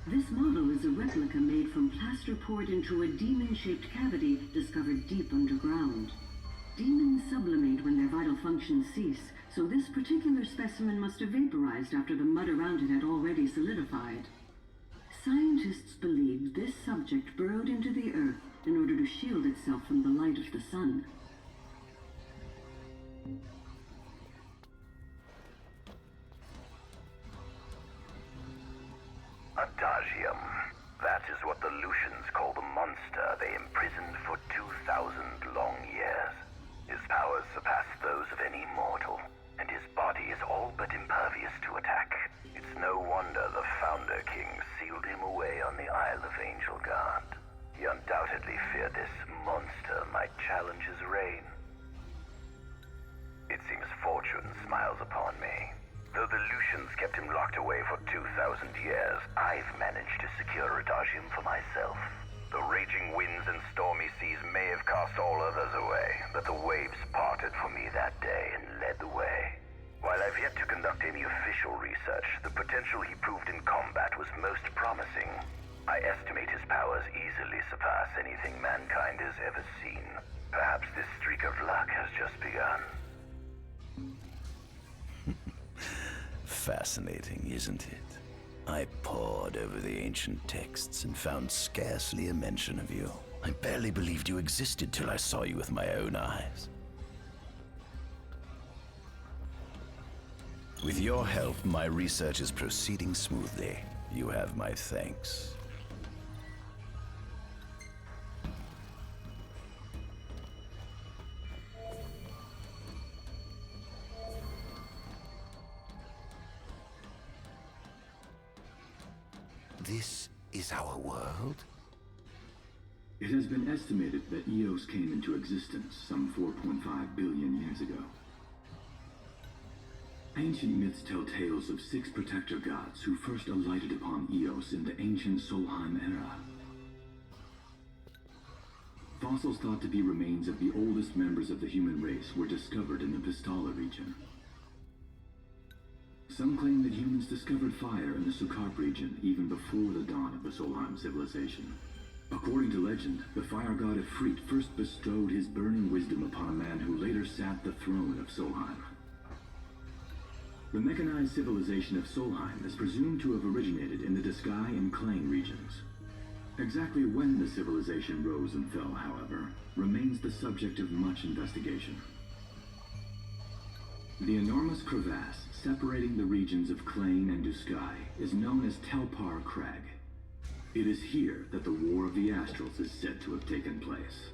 This model is a replica made from plaster poured into a demon-shaped cavity discovered deep underground. Demons sublimate when their vital functions cease, so this particular specimen must have vaporized after the mud around it had already solidified. Scientists believed this subject burrowed into the earth in order to shield itself from the light of the sun. Adagium. That is what the Lucians call the monster they imprisoned for 2,000 long years. His powers surpass those of any mortal, and his body is all but impervious to attack. It's no wonder the Founder King sealed him away on the Isle of Angel Guard. He undoubtedly feared this monster might challenge his reign. It seems fortune smiles upon me. Though the Lucians kept him locked away for 2,000 years, I've managed to secure Adagium for myself. The raging winds and stormy seas may have cast all others away, but the waves parted for me that day and led the way. While I've yet to conduct any official research, the potential he proved in combat was most promising. I estimate his powers easily surpass anything mankind has ever seen. Perhaps this streak of luck has just begun. Fascinating, isn't it? I pored over the ancient texts and found scarcely a mention of you. I barely believed you existed till I saw you with my own eyes. With your help, my research is proceeding smoothly. You have my thanks. This is our world? It has been estimated that Eos came into existence some 4.5 billion years ago. Ancient myths tell tales of 6 protector gods who first alighted upon Eos in the ancient Solheim era. Fossils thought to be remains of the oldest members of the human race were discovered in the Pistala region. Some claim that humans discovered fire in the Sukarp region even before the dawn of the Solheim civilization. According to legend, the fire god Ifrit first bestowed his burning wisdom upon a man who later sat the throne of Solheim. The mechanized civilization of Solheim is presumed to have originated in the Diskai and Klang regions. Exactly when the civilization rose and fell, however, remains the subject of much investigation. The enormous crevasse separating the regions of Klang and Diskai is known as Telpar Crag. It is here that the War of the Astrals is said to have taken place.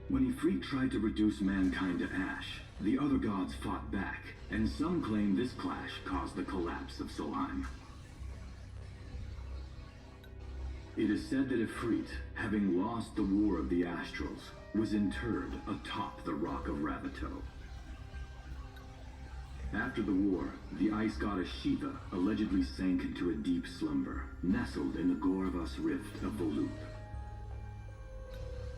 When Ifrit tried to reduce mankind to ash, the other gods fought back, and some claim this clash caused the collapse of Solheim. It is said that Ifrit, having lost the War of the Astrals, was interred atop the Rock of Ravito. After the war, the ice goddess Shiva allegedly sank into a deep slumber, nestled in the Goravas Rift of Volute.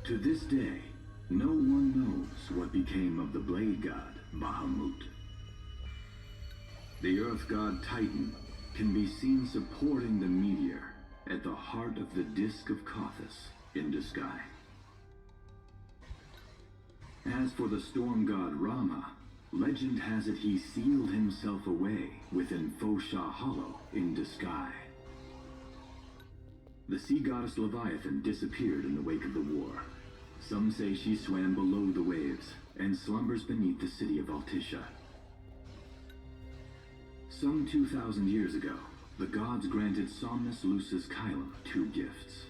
To this day, no one knows what became of the blade god, Bahamut. The earth god Titan can be seen supporting the meteor at the heart of the Disk of Kothis in Diskai. As for the storm god Rama, legend has it he sealed himself away within Fosha Hollow in Diskai. The sea goddess Leviathan disappeared in the wake of the war. Some say she swam below the waves and slumbers beneath the city of Altisha. Some 2,000 years ago, the gods granted Somnus Lucis Kylum 2 gifts: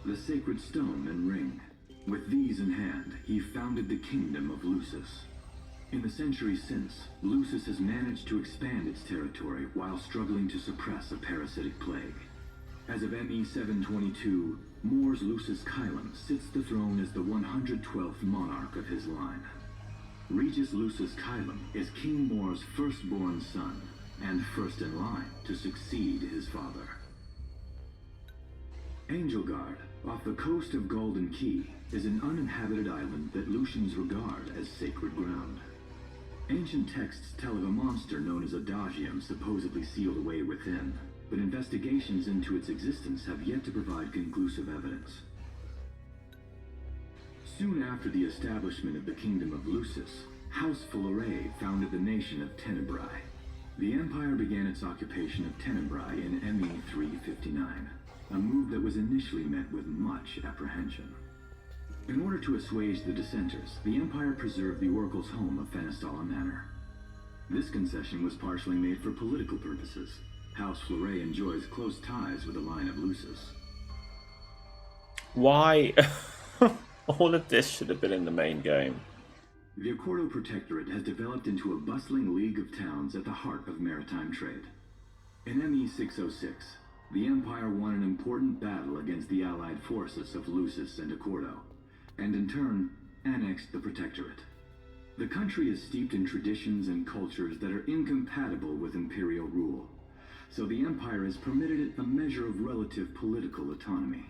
the sacred stone and ring. With these in hand, he founded the kingdom of Lucis. In the centuries since, Lucis has managed to expand its territory while struggling to suppress a parasitic plague. As of ME 722, Mor's Lucis Kylum sits the throne as the 112th monarch of his line. Regis Lucis Kylum is King Mor's firstborn son, and first in line to succeed his father. Angelgard, off the coast of Golden Key, is an uninhabited island that Lucians regard as sacred ground. Ancient texts tell of a monster known as Adagium supposedly sealed away within, but investigations into its existence have yet to provide conclusive evidence. Soon after the establishment of the Kingdom of Lucis, House Fulleray founded the nation of Tenebrae. The Empire began its occupation of Tenebrae in ME 359, a move that was initially met with much apprehension. In order to assuage the dissenters, the Empire preserved the Oracle's home of Fenestala Manor. This concession was partially made for political purposes. House Fleury enjoys close ties with the line of Lucis. Why? All of this should have been in the main game. The Accordo Protectorate has developed into a bustling league of towns at the heart of maritime trade. In ME 606, the Empire won an important battle against the allied forces of Lucis and Accordo, and in turn, annexed the Protectorate. The country is steeped in traditions and cultures that are incompatible with imperial rule, so the Empire has permitted it a measure of relative political autonomy.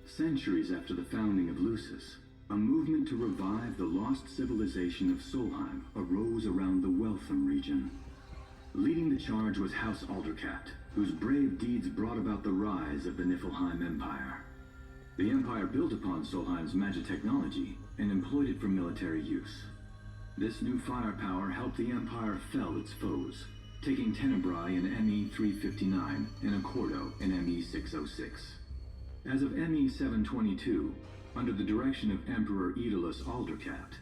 Centuries after the founding of Lucis, a movement to revive the lost civilization of Solheim arose around the Weltham region. Leading the charge was House Aldercat, whose brave deeds brought about the rise of the Niflheim Empire. The Empire built upon Solheim's magic technology and employed it for military use. This new firepower helped the Empire fell its foes, taking Tenebrae in ME 359 and Accordo in ME 606. As of ME 722, under the direction of Emperor Aedalus Aldercat,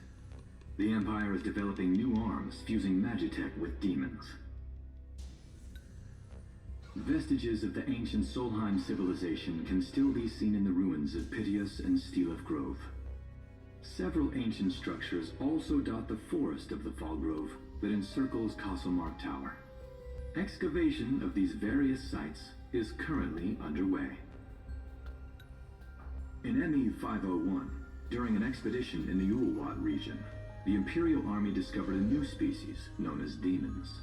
the Empire is developing new arms fusing magitech with demons. Vestiges of the ancient Solheim civilization can still be seen in the ruins of Piteous and Steeleth Grove. Several ancient structures also dot the forest of the Fall Grove that encircles Castlemark Tower. Excavation of these various sites is currently underway. In ME 501, during an expedition in the Ulwat region, the Imperial Army discovered a new species known as demons.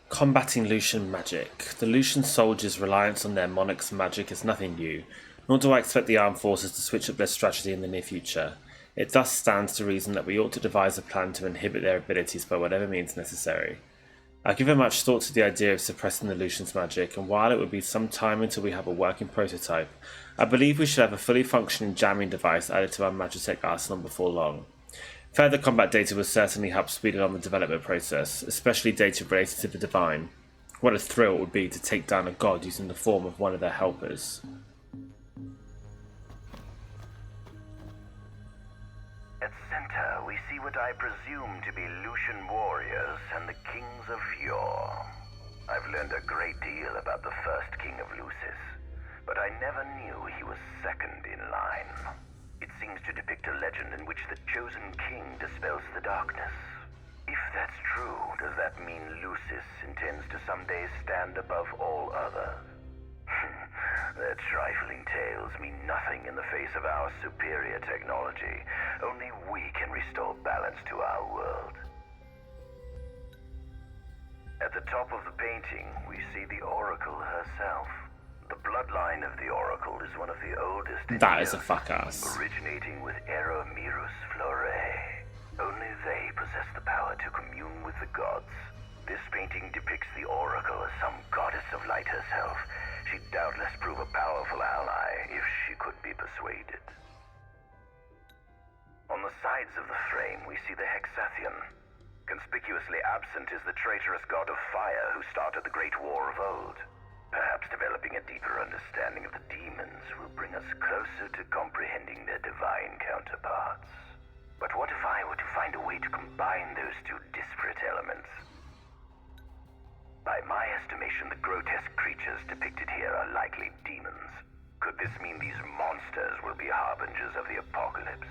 Combating Lucian magic. The Lucian soldiers' reliance on their monarch's magic is nothing new, nor do I expect the armed forces to switch up their strategy in the near future. It thus stands to reason that we ought to devise a plan to inhibit their abilities by whatever means necessary. I've given much thought to the idea of suppressing the Lucian's magic, and while it would be some time until we have a working prototype, I believe we should have a fully functioning jamming device added to our Magitech arsenal before long. Further combat data will certainly help speed along the development process, especially data related to the Divine. What a thrill it would be to take down a god using the form of one of their helpers. At center, we see what I presume to be Lucian warriors and the kings of yore. I've learned a great deal about the first king of Lucis, but I never knew he was second in line. It seems to depict a legend in which the chosen king dispels the darkness. If that's true, does that mean Lucis intends to someday stand above all others? Their trifling tales mean nothing in the face of our superior technology. Only we can restore balance to our world. At the top of the painting, we see the Oracle herself. The bloodline of the Oracle is one of the oldest in That is a Earth, fuck-ass. originating with Eromirus Flore. Only they possess the power to commune with the gods. This painting depicts the Oracle as some goddess of light herself. She'd doubtless prove a powerful ally if she could be persuaded. On the sides of the frame, we see the Hexathian. Conspicuously absent is the traitorous god of fire who started the Great War of old. Perhaps developing a deeper understanding of the demons will bring us closer to comprehending their divine counterparts. But what if I were to find a way to combine those two disparate elements? By my estimation, the grotesque creatures depicted here are likely demons. Could this mean these monsters will be harbingers of the apocalypse?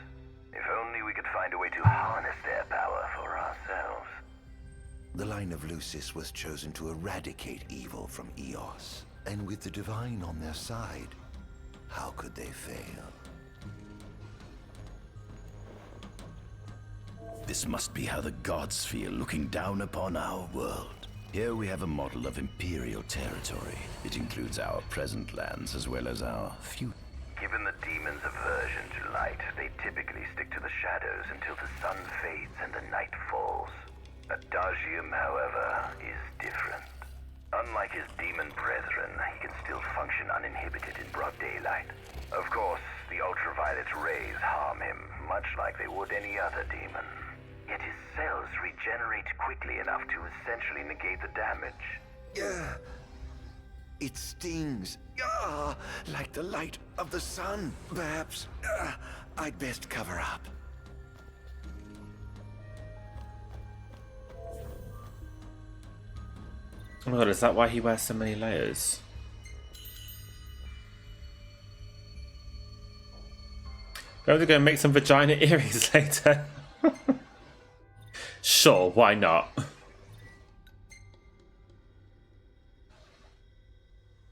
If only we could find a way to harness their power for ourselves. The line of Lucis was chosen to eradicate evil from Eos, and with the Divine on their side, how could they fail? This must be how the gods feel looking down upon our world. Here we have a model of imperial territory. It includes our present lands as well as our future. Given the demons' aversion to light, they typically stick to the shadows until the sun fades and the night falls. Adagium, however, is different. Unlike his demon brethren, he can still function uninhibited in broad daylight. Of course, the ultraviolet rays harm him, much like they would any other demon. Yet his cells regenerate quickly enough to essentially negate the damage. Yeah. It stings. Like the light of the sun. Perhaps I'd best cover up. Oh my god, is that why he wears so many layers? Maybe they're going to make some vagina earrings later. Sure, why not?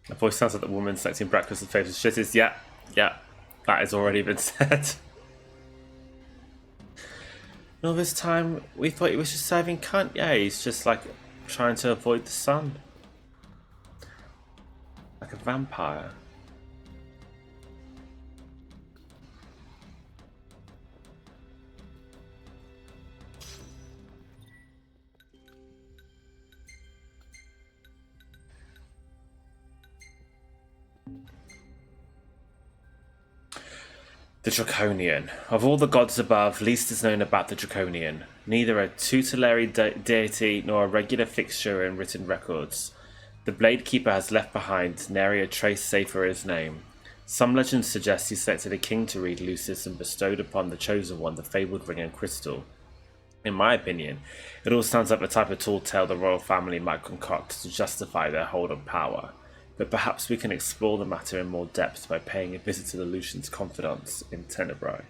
My voice sounds like the woman selecting breakfast and favourite shitters. Yeah, that has already been said. And all this time, we thought he was just serving cunt. Yeah, he's just like trying to avoid the sun. Like a vampire. The Draconian. Of all the gods above, least is known about the Draconian. Neither a tutelary deity nor a regular fixture in written records. The Blade Keeper has left behind nary a trace save for his name. Some legends suggest he selected a king to read Lucis and bestowed upon the chosen one the fabled ring and crystal. In my opinion, it all sounds like the type of tall tale the royal family might concoct to justify their hold on power. But perhaps we can explore the matter in more depth by paying a visit to the Lucian's confidants in Tenebrae.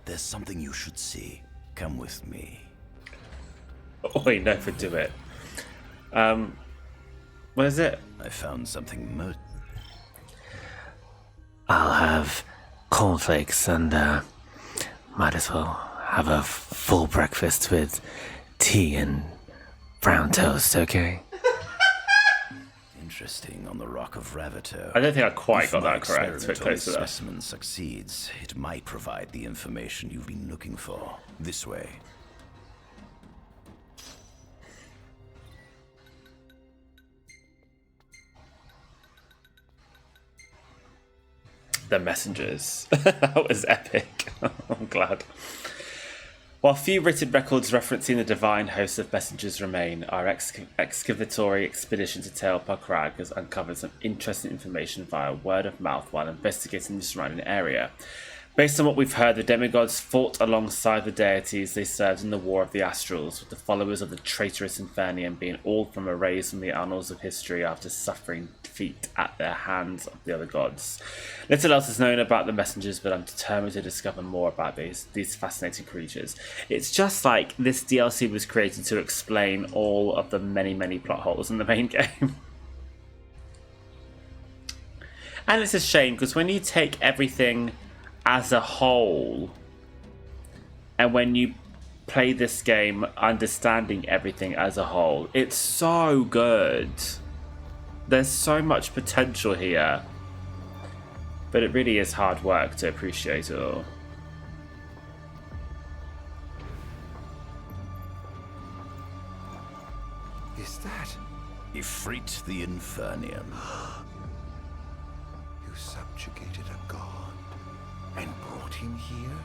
There's something you should see. Come with me. Oi, never do it. What is it? I found something I'll have cornflakes and might as well have a full breakfast with tea and brown toast, okay? Interesting on the Rock of Ravito. I don't think I quite got that If correct. my It's a bit close to that. specimen succeeds, it might provide the information you've been looking for. This way. The messengers. That was epic. I'm glad. While few written records referencing the divine host of messengers remain, our excavatory expedition to Tel Pakrag has uncovered some interesting information via word of mouth while investigating the surrounding area. Based on what we've heard, the demigods fought alongside the deities they served in the War of the Astrals, with the followers of the traitorous Infernium being all from erased from the annals of history after suffering defeat at their hands of the other gods. Little else is known about the messengers, but I'm determined to discover more about these fascinating creatures. It's just like this DLC was created to explain all of the many plot holes in the main game. And it's a shame, because when you take everything as a whole, and when you play this game understanding everything as a whole, it's so good. There's so much potential here, but it really is hard work to appreciate it all. Is that Ifrit the Infernium? You subjugated a god and brought him here?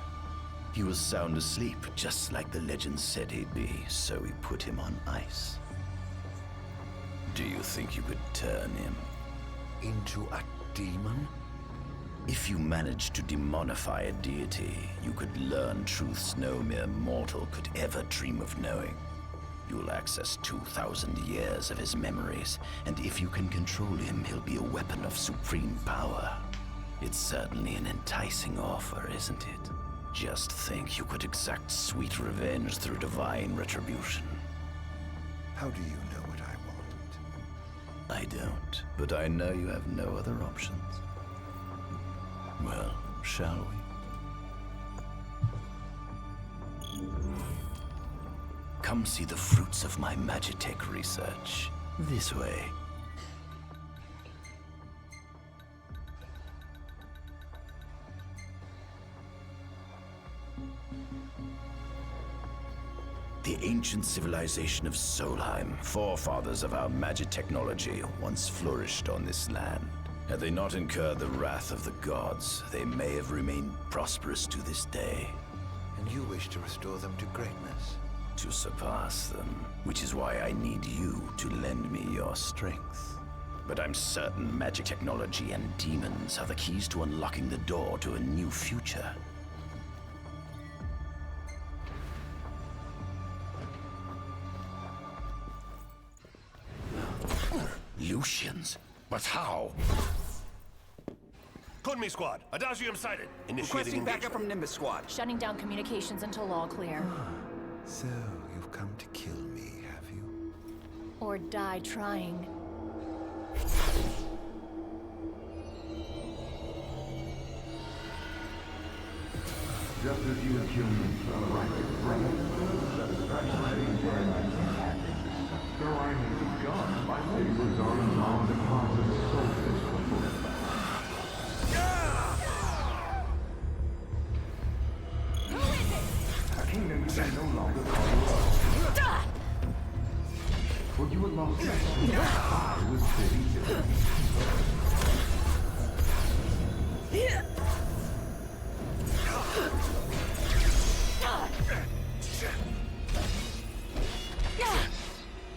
He was sound asleep, just like the legend said he'd be, so we put him on ice. Do you think you could turn him into a demon? If you managed to demonify a deity, you could learn truths no mere mortal could ever dream of knowing. You'll access 2,000 years of his memories, and if you can control him, he'll be a weapon of supreme power. It's certainly an enticing offer, isn't it? Just think you could exact sweet revenge through divine retribution. How do you know what I want? I don't, but I know you have no other options. Well, shall we? Come see the fruits of my Magitech research. This way. The ancient civilization of Solheim, forefathers of our magic technology, once flourished on this land. Had they not incurred the wrath of the gods, they may have remained prosperous to this day. And you wish to restore them to greatness? To surpass them, which is why I need you to lend me your strength. But I'm certain magic technology and demons are the keys to unlocking the door to a new future. Lucians? But how? Kunmi Squad, Adagium sighted. Requesting backup from Nimbus Squad. Shutting down communications until all clear. So, you've come to kill me, have you? Or die trying. Just as you humans are right at so I may be gone. My labors are among the cause of soldiers. no longer call you own. For you were lost. I was pretty good.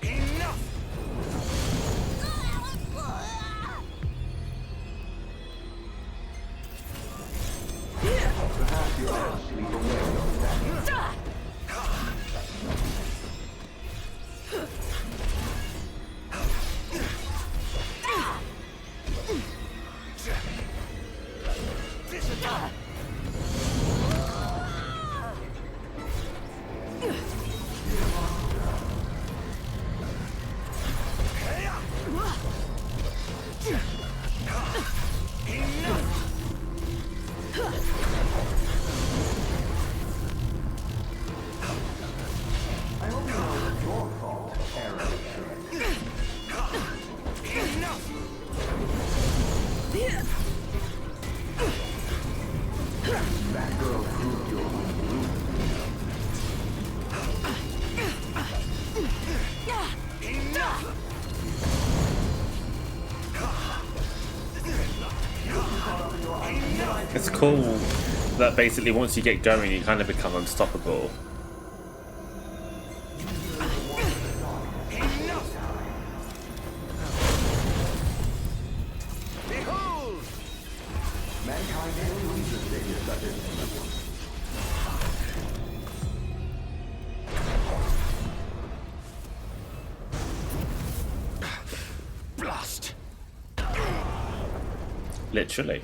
Enough! Perhaps you are sleep away on that. It's cool that basically once you get going, you kind of become unstoppable. Behold! Mankind never loses things such as Blast! Literally.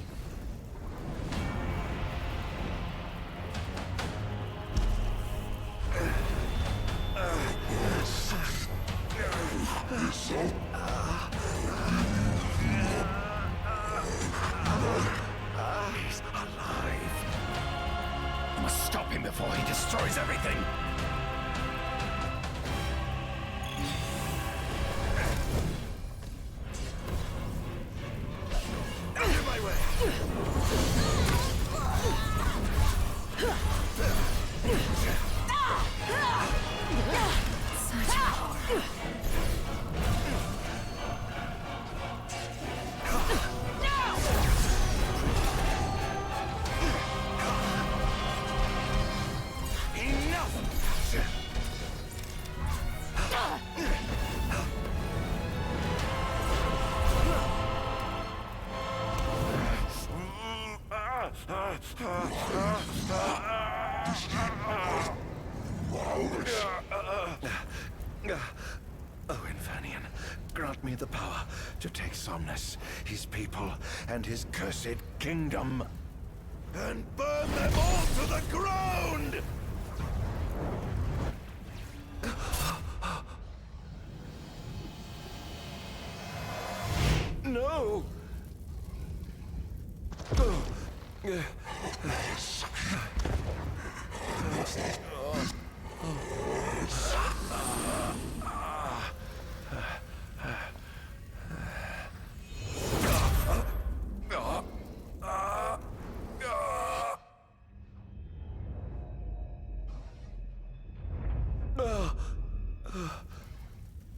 He's alive. I must stop him before he destroys everything. Out of my way. Oh, Infanian, grant me the power to take Somnus, his people, and his cursed kingdom, and burn them all to the ground! No!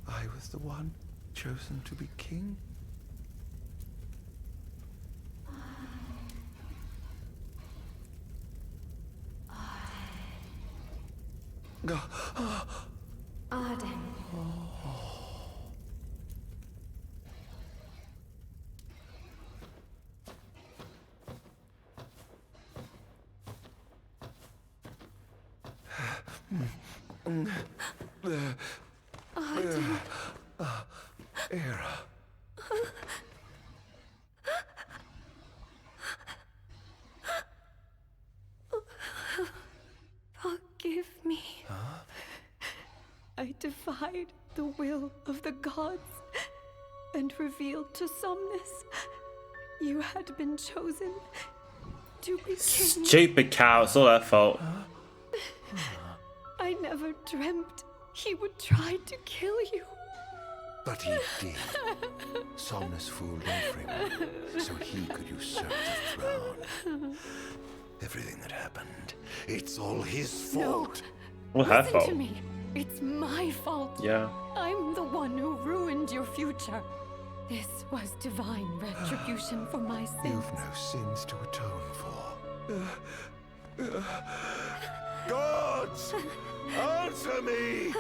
I was the one chosen to be king? Ardyn. Era. Forgive me. I defied the will of the gods and revealed to Somnus you had been chosen to be king. Stupid cow, it's all her fault. I never dreamt he would try to kill you. But he did. Somnus fooled everyone, so he could usurp the throne. Everything that happened, it's all his fault. Well, her Listen fault. to me. It's my fault. Yeah. I'm the one who ruined your future. This was divine retribution for my sins. You've no sins to atone for. Gods! Answer me!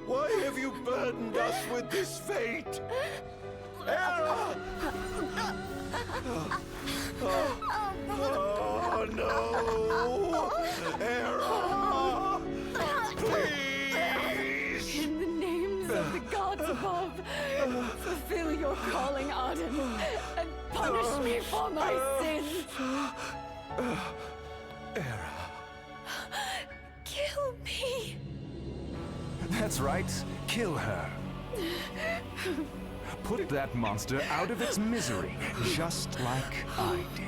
Why have you burdened us with this fate? Era! Oh no! Era! Please! In the names of the gods above, fulfill your calling, Ardyn, and punish me for my sins. Era. Kill me. That's right. Kill her. Put that monster out of its misery, just like I did.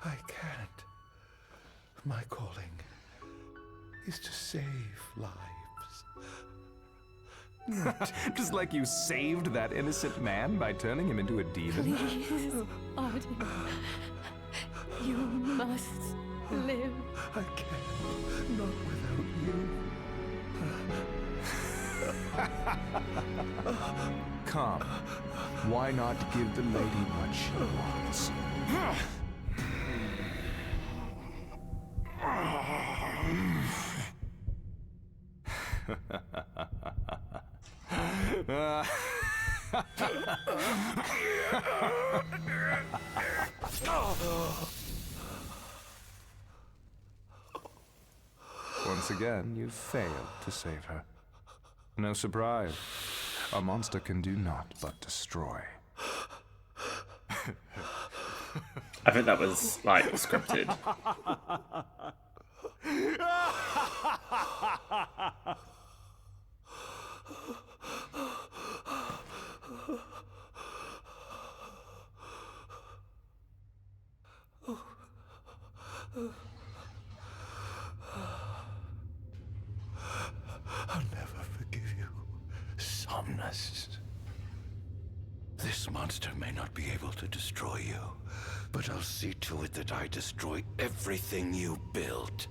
I can't. My calling is to save lives. Not Just like you saved that innocent man by turning him into a demon. Please, Ardyn. You must live. I can't. Not without you. Come. Why not give the lady what she wants? Once again, you failed to save her. No surprise. A monster can do naught but destroy. I think that was, like, scripted. I'll never forgive you, Somnus. This monster may not be able to destroy you, but I'll see to it that I destroy everything you built.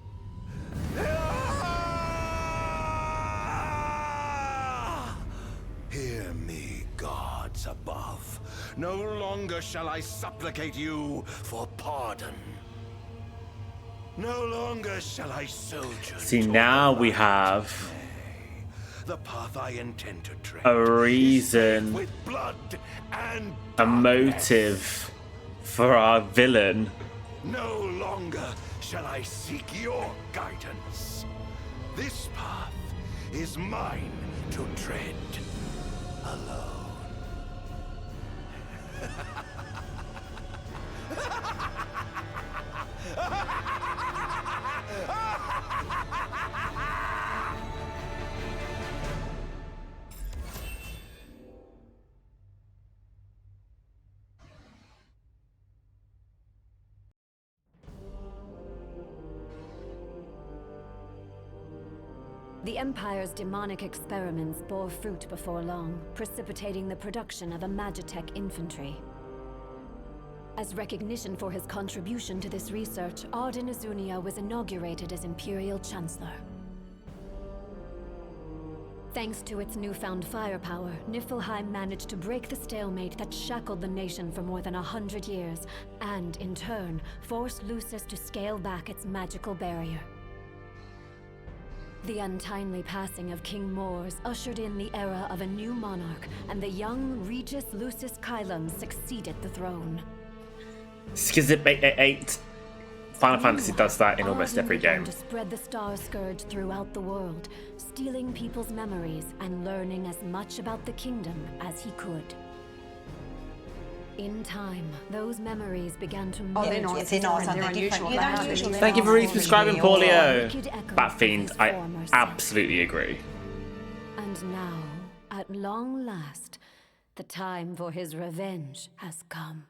Hear me, gods above. No longer shall I supplicate you for pardon. No longer shall I sojourn. See, now we have The path I intend to tread a reason, with blood and a motive for our villain. no longer shall I seek your guidance. This path is mine to tread alone. The Empire's demonic experiments bore fruit before long, precipitating the production of a Magitech infantry. As recognition for his contribution to this research, Ardyn Izunia was inaugurated as Imperial Chancellor. Thanks to its newfound firepower, Niflheim managed to break the stalemate that shackled the nation for more than 100 years, and, in turn, forced Lucis to scale back its magical barrier. The untimely passing of King Mors ushered in the era of a new monarch, and the young Regis Lucis Kylum succeeded the throne. Skizip 888. Final Fantasy does that in almost every game. To spread the Star Scourge throughout the world, stealing people's memories and learning as much about the kingdom as he could. In time, those memories began to merge. Thank you for resubscribing, Paulio. Batfiend, I absolutely agree. And now, at long last, the time for his revenge has come.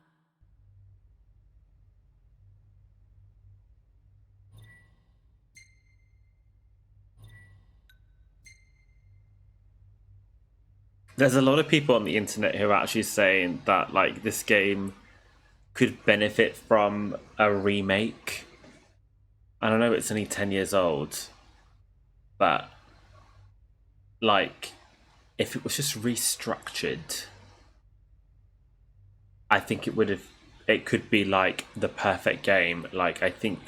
There's a lot of people on the internet who are actually saying that like this game could benefit from a remake. I don't know, it's only 10 years old, but like if it was just restructured, I think it could be like the perfect game. Like I think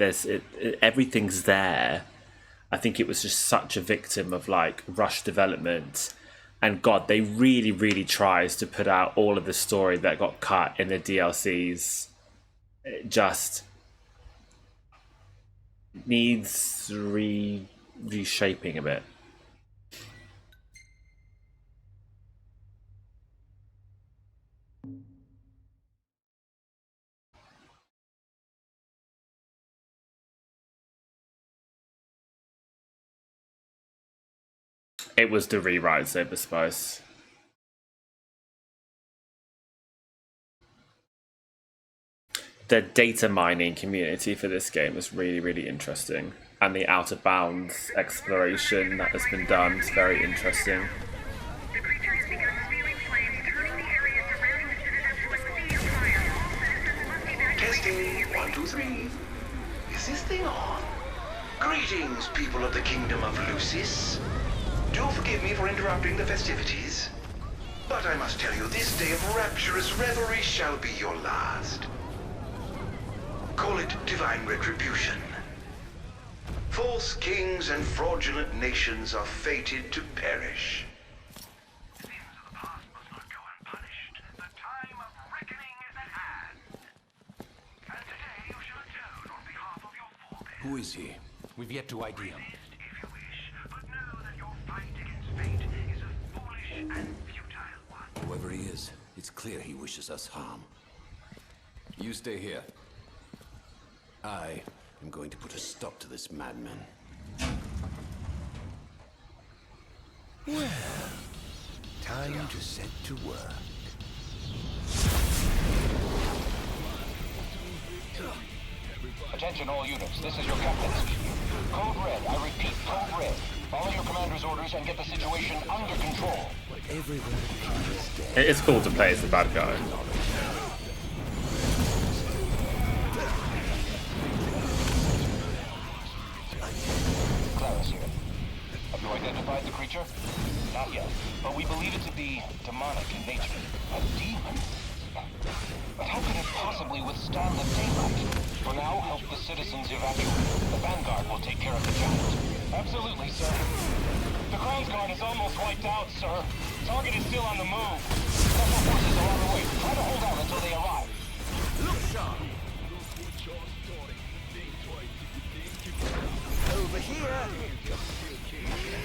everything's there. I think it was just such a victim of like rush development. And God, they really, really tries to put out all of the story that got cut in the DLCs. It just needs reshaping a bit. It was the rewrites, I suppose. The data mining community for this game is really, really interesting. And the out of bounds exploration that has been done is very interesting. Testing, 1, 2, 3. Is this thing on? Greetings, people of the Kingdom of Lucis. Do forgive me for interrupting the festivities, but I must tell you, this day of rapturous revelry shall be your last. Call it divine retribution. False kings and fraudulent nations are fated to perish. Who is he? We've yet to ID him. Whoever he is, it's clear he wishes us harm. You stay here. I am going to put a stop to this madman. Well, time to set to work. Attention all units, this is your captain speaking. Code Red, I repeat, Code Red. Follow your commander's orders and get the situation under control. It is cool to play as the bad guy. Clara's here. Have you identified the creature? Not yet, but we believe it to be demonic in nature. A demon? But how could it possibly withstand the daylight? For now, help the citizens evacuate. The Vanguard will take care of the giant. Absolutely, sir. The Crown's Guard is almost wiped out, sir. Target is still on the move. Special forces are on the way. Try to hold out until they arrive. Look sharp. Over here.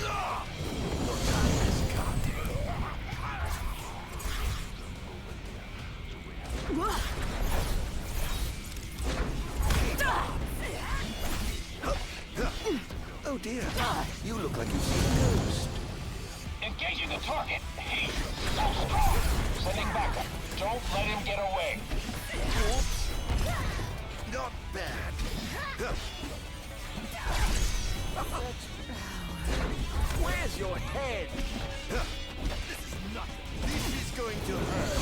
Your time has come. Oh dear, you look like you've seen a ghost. Engaging the target. He's so strong. Sending backup. Don't let him get away. Oops. Not bad. Where's your head? This is nothing. This is going to hurt.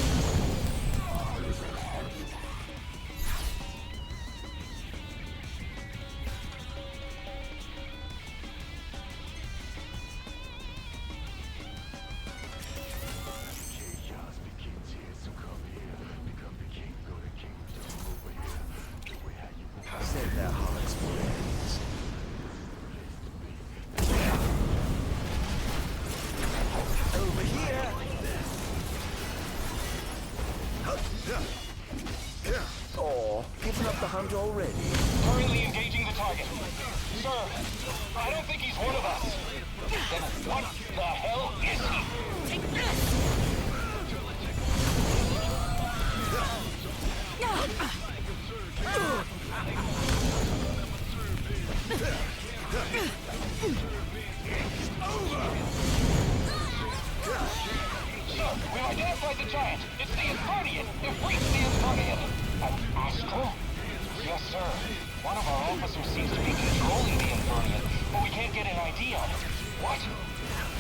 Already. Currently engaging the target. Sir, I don't think he's one of us. Then what the hell is he? Take this! Sir, we've identified the giant. It's the Infernian. It reached the Infernian. An astral? Yes, sir. One of our officers seems to be controlling the Infernian, but we can't get an ID on it. What?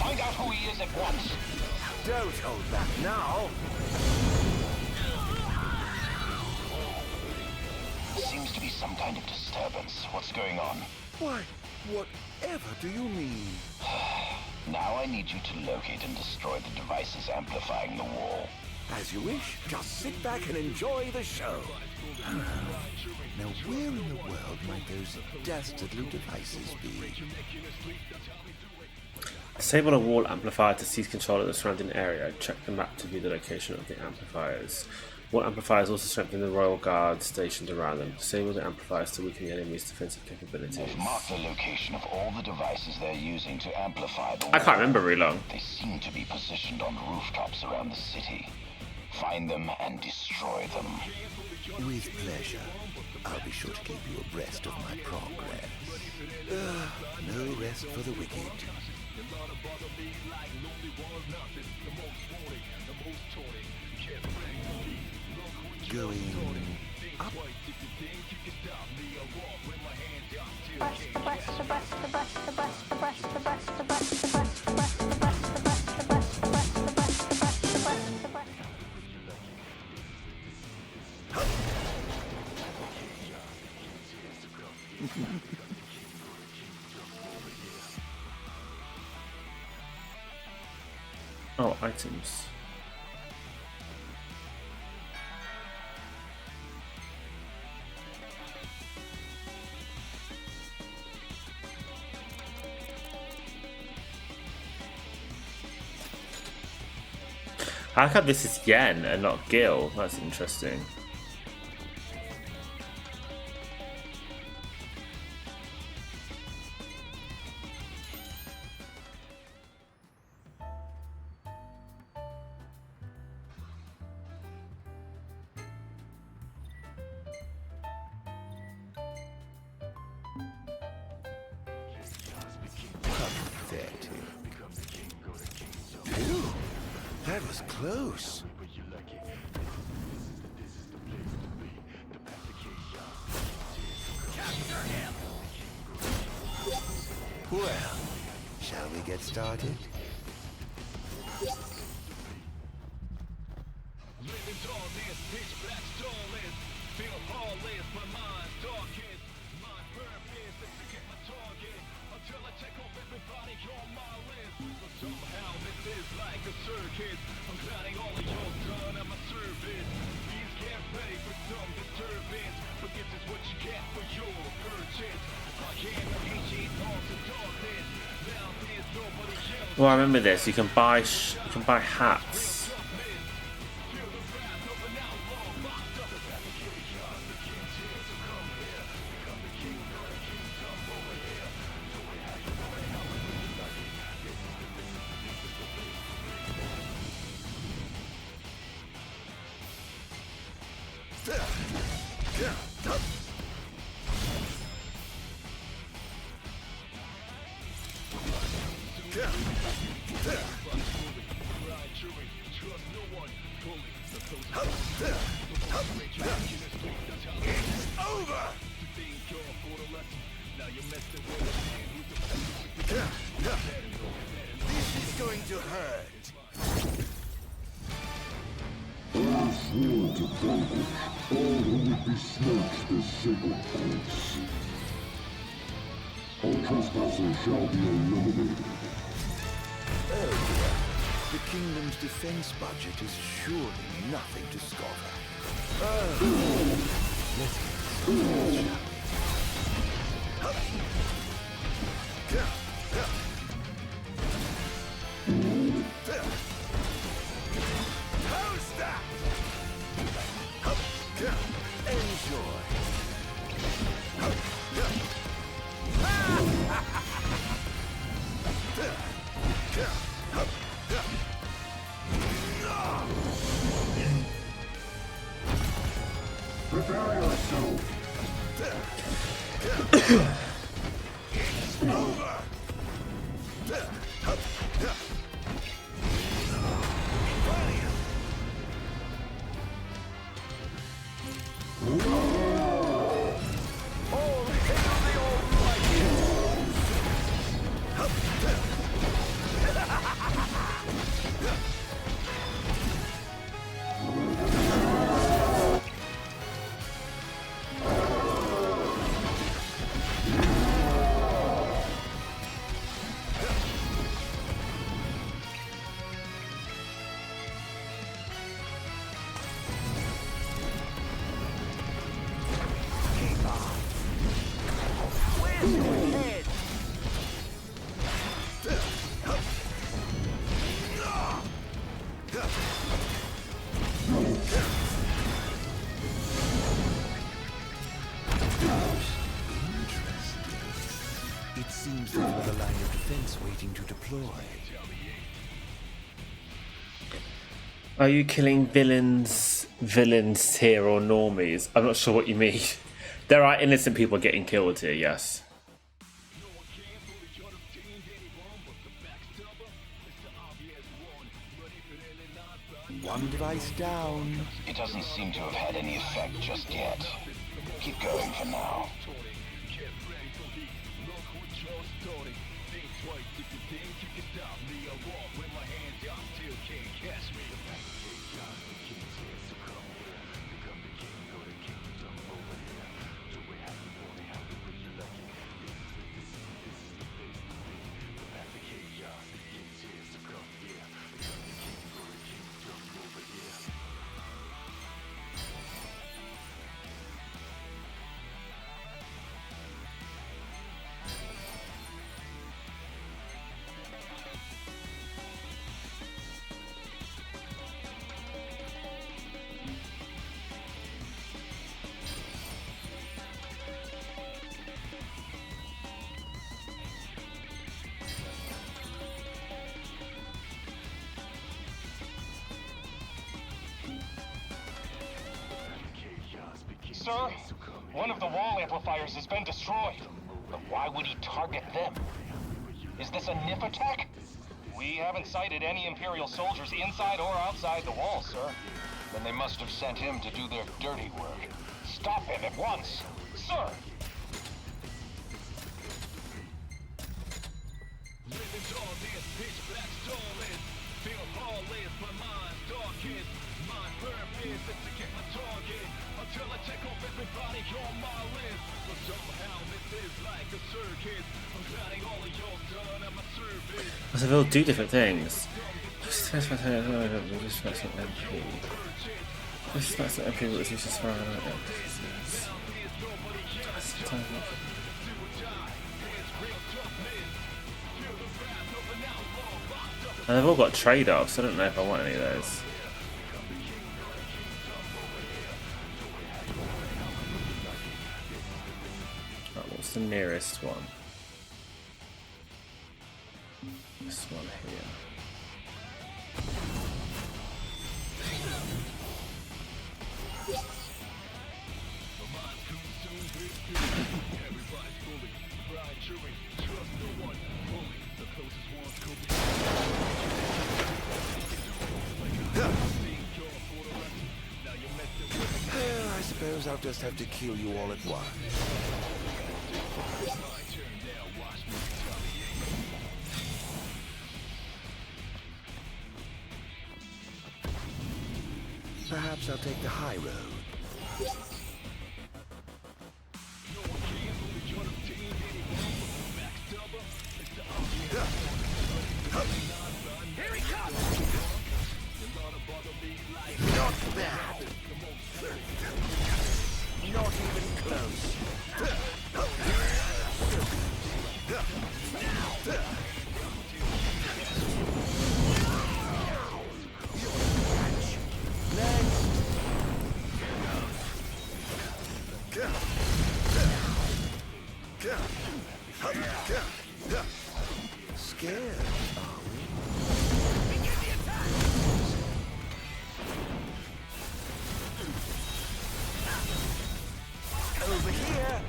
Find out who he is at once. Don't hold back now. Seems to be some kind of disturbance. What's going on? Why, whatever do you mean? Now I need you to locate and destroy the devices amplifying the wall. As you wish. Just sit back and enjoy the show. Now, where in the world might those dastardly devices be? Disable a wall amplifier to seize control of the surrounding area. Check the map to view the location of the amplifiers. Wall amplifiers also strengthen the royal guards stationed around them. Disable the amplifiers to weaken the enemy's defensive capabilities. They've marked the location of all the devices they're using to amplify the wall. I can't remember very long. They seem to be positioned on rooftops around the city. Find them and destroy them. With pleasure. I'll be sure to keep you abreast of my progress. No rest for the wicked. Going up. Oh, items. How come this is yen and not gil? That's interesting. That was close. Well, shall we get started? Well, I remember this. You can buy hats. This is going to hurt. I swore to vanquish all who would besmirch the sacred palace. All trespassers shall be eliminated. Oh dear. The kingdom's defense budget is surely nothing to scoff at. Let's get started, shall we? How's that? Enjoy. Prepare yourself. Over. All hail the Almighty! with a line of defense waiting to deploy. Are you killing villains here or normies? I'm not sure what you mean. There are innocent people getting killed here, yes. One device down. It doesn't seem to have had any effect just yet. Keep going for now. Sir, one of the wall amplifiers has been destroyed. But why would he target them? Is this a NIF attack? We haven't sighted any Imperial soldiers inside or outside the wall, sir. Then they must have sent him to do their dirty work. Stop him at once, sir! So they'll do different things. And they've all got trade-offs. I don't know if I want any of those. Right, what's the nearest one? This one here. I suppose I'll just have to kill you all at once. Perhaps I'll take the high road. Here he comes! Not bad. Not even close. Scared, are we? Over here!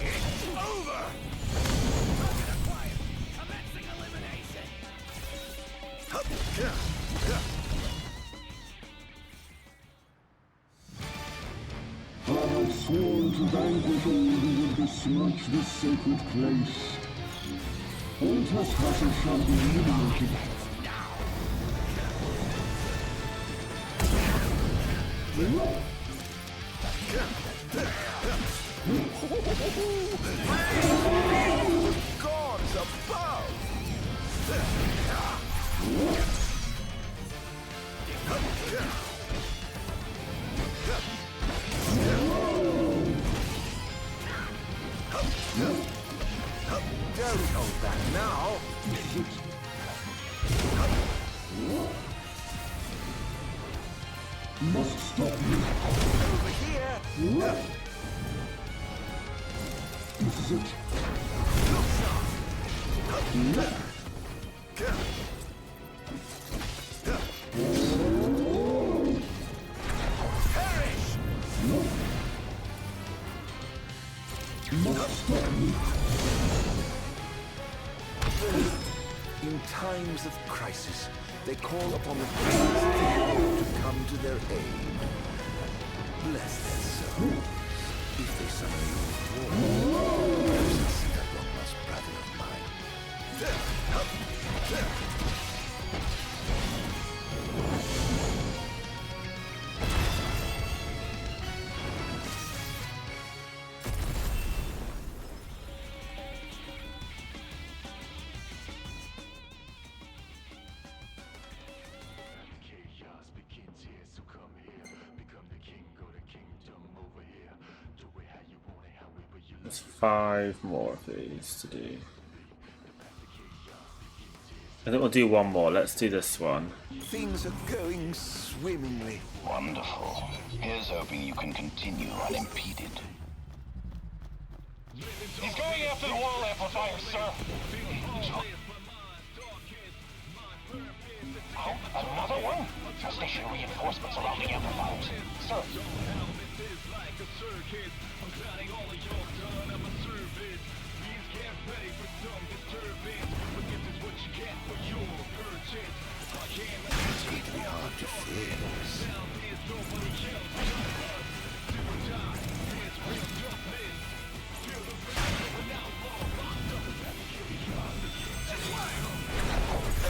It's over! Commencing elimination! I have sworn to vanquish all who would besmirch this sacred place. All trespassers shall be eliminated. Gods above! Don't hold back now. Must stop you. Over here! This is it. In times of crisis, they call upon the kings of the world to come to their aid. Bless their souls. If they summon you with war, perhaps they'll see that long-lost brother of mine. There's 5 more of these to do. I think we'll do one more. Let's do this one. Things are going swimmingly. Wonderful. Here's hoping you can continue unimpeded. He's going after the wall amplifier, sir. Oh, another one? Station reinforcements around the amplifiers. Sir. It'd be hard to fix.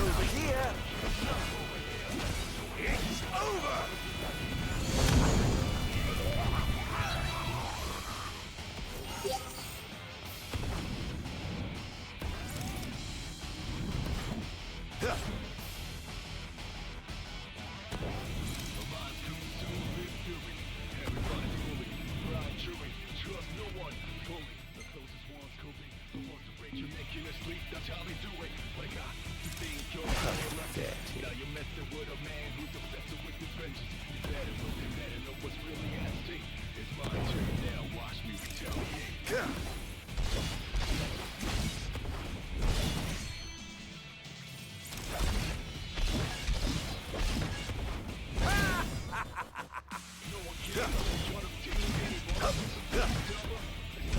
Over here! It's over!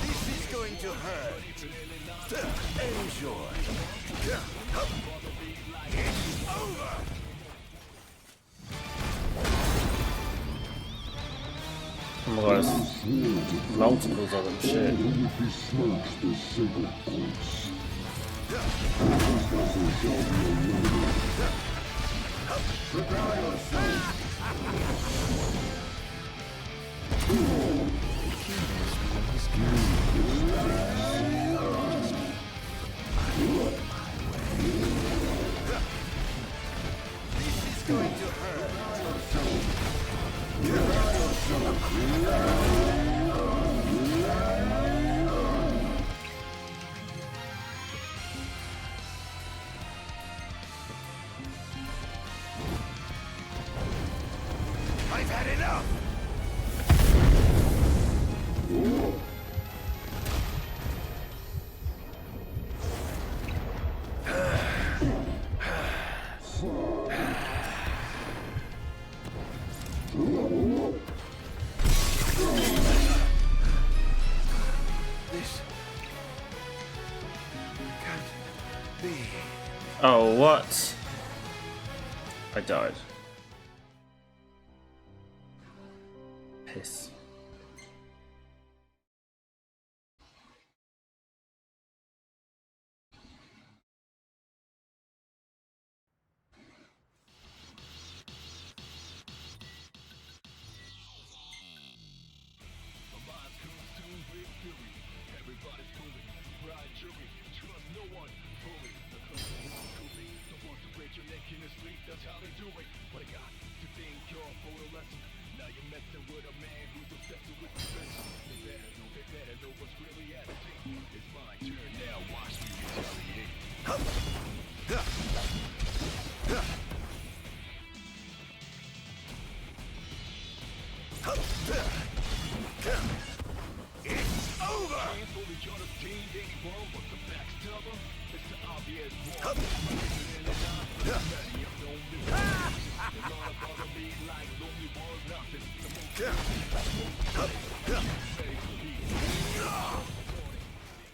This is going to hurt. Enjoy. It's over. Oh my god, there's multiples of them, shit. This is going to hurt. I've had enough. This can't be. Oh, what? I died. Piss.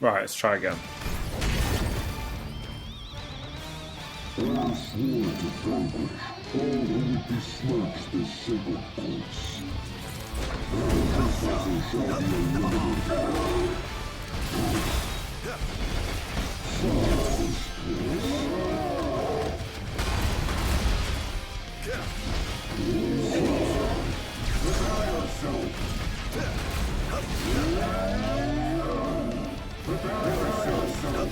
Right, let's try again. All swore to vanquish all who would besmirch this sacred place. All trespassers shall be eliminated. Prepare yourself. Prepare yourself.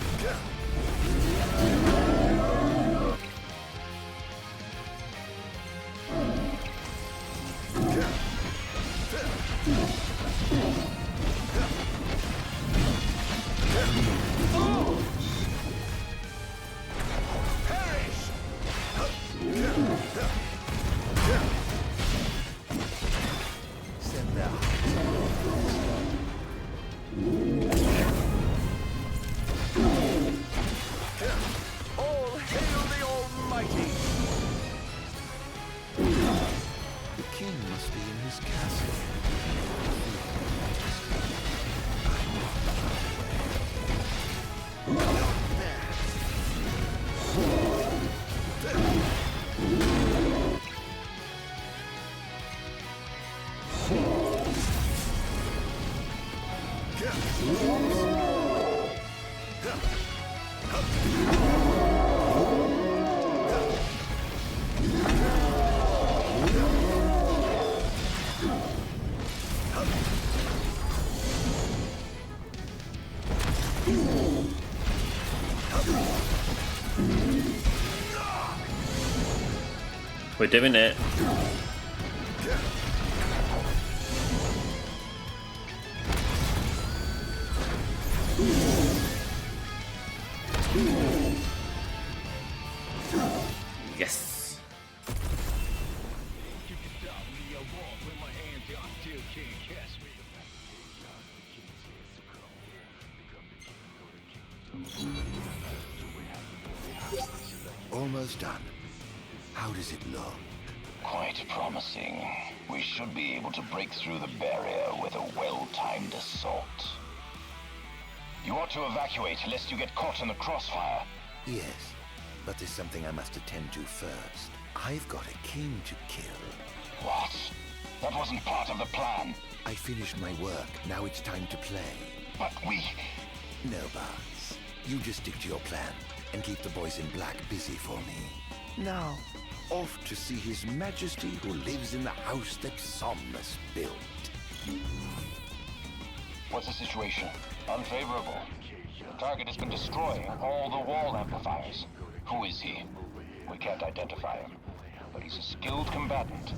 All hail the Almighty! The king must be in his castle. We're doing it. Yes. Almost done. How does it look? Quite promising. We should be able to break through the barrier with a well-timed assault. You ought to evacuate lest you get caught in the crossfire. Yes, but there's something I must attend to first. I've got a king to kill. What? That wasn't part of the plan. I finished my work. Now it's time to play. But we... No, Buzz. You just stick to your plan and keep the boys in black busy for me. Now, off to see His Majesty who lives in the house that Somnus built. What's the situation? Unfavorable. The target has been destroying all the wall amplifiers. Who is he? We can't identify him, but he's a skilled combatant,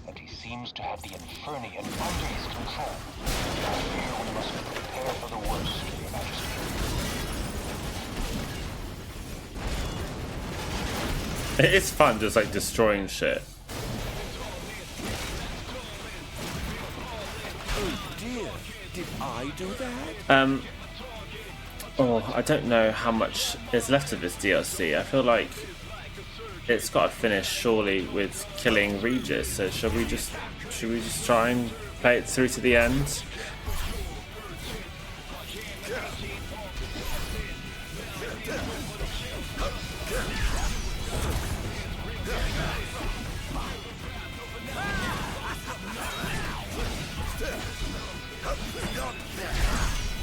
and he seems to have the Infernian under his control. I fear we must prepare for the worst, Your Majesty. It is fun just like destroying shit. Oh dear, did I do that? Oh, I don't know how much is left of this DLC. I feel like it's got to finish surely with killing Regis. So should we just try and play it through to the end?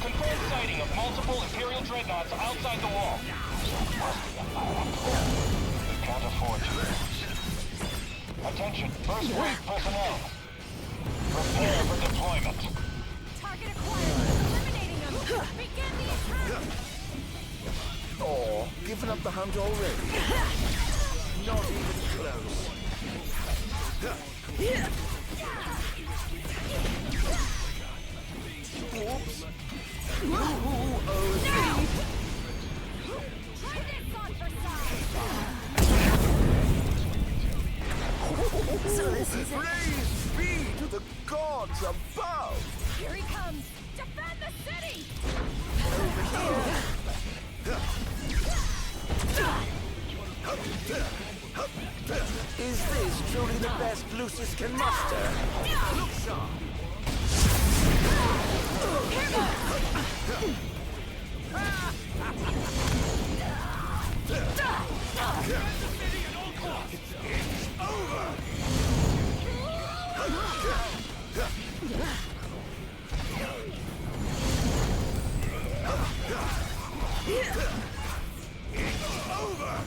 Confirmed sighting of multiple Imperial dreadnoughts outside the wall. We can't afford to lose. Attention, first wave personnel. Prepare for deployment. Target acquired. Eliminating them. Begin the attack. Oh, given up the hunt already? Not even close. Oops. So this is it. Praise be to the gods above! Here he comes. Defend the city. Over here! Is this truly the best Lucius can muster? Look sharp! It's over! It's over!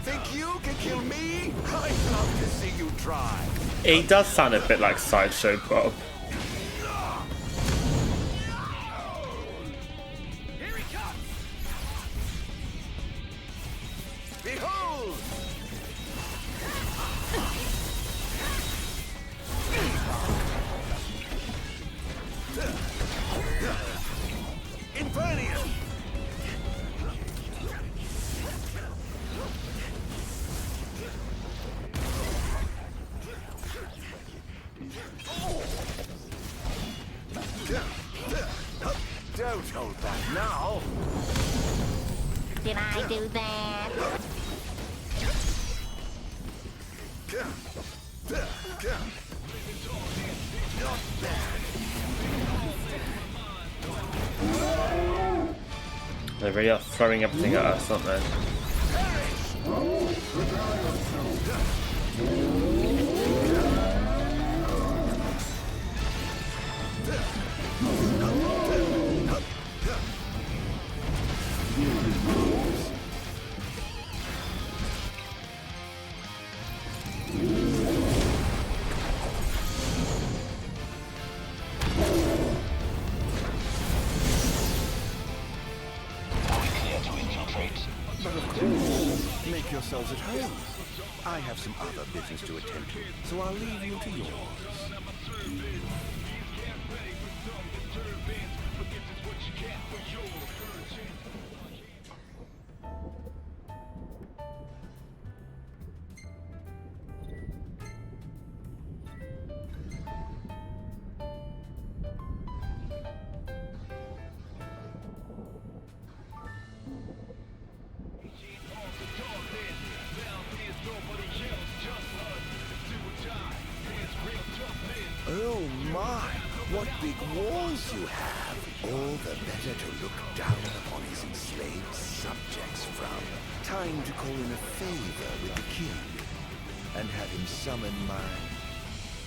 Think you can kill me? I'd love to see you try. He does sound a bit like Sideshow Bob. Here he comes! Behold! Infernius! Don't hold back now! Did I do that? Not bad! They really are throwing everything at us, aren't they? Make yourselves at home. I have some other business to attend to, so I'll leave you to yours. Oh my, what big walls you have! All the better to look down upon his enslaved subjects from. Time to call in a favor with the king, and have him summon my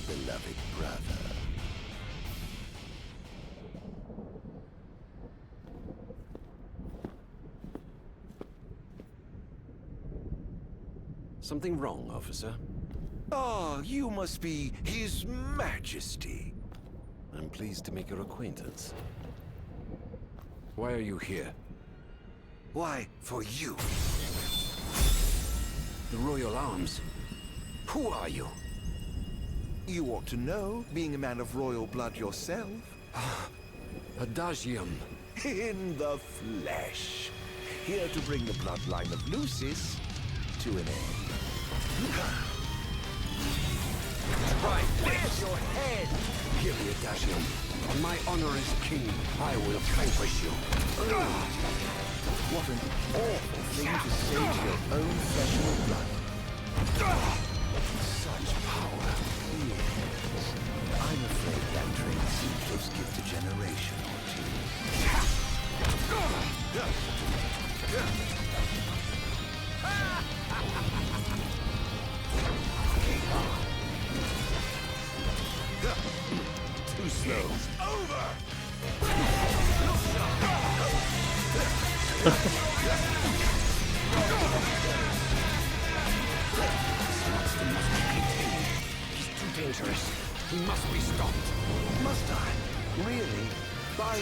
beloved brother. Something wrong, officer? Ah, you must be His Majesty. I'm pleased to make your acquaintance. Why are you here? Why, for you. The Royal Arms. Who are you? You ought to know, being a man of royal blood yourself. Adagium. In the flesh. Here to bring the bloodline of Lucis to an end. Right, where's your head? Hear me, Adagium. On my honor as king, I will vanquish you. What an awful thing to say to your own flesh and blood. Such power. Yes. I'm afraid that trait seems to have skipped a generation or two. Too slow. It's over! This monster must be contained. He's too dangerous. He must be stopped. Must I? Really? By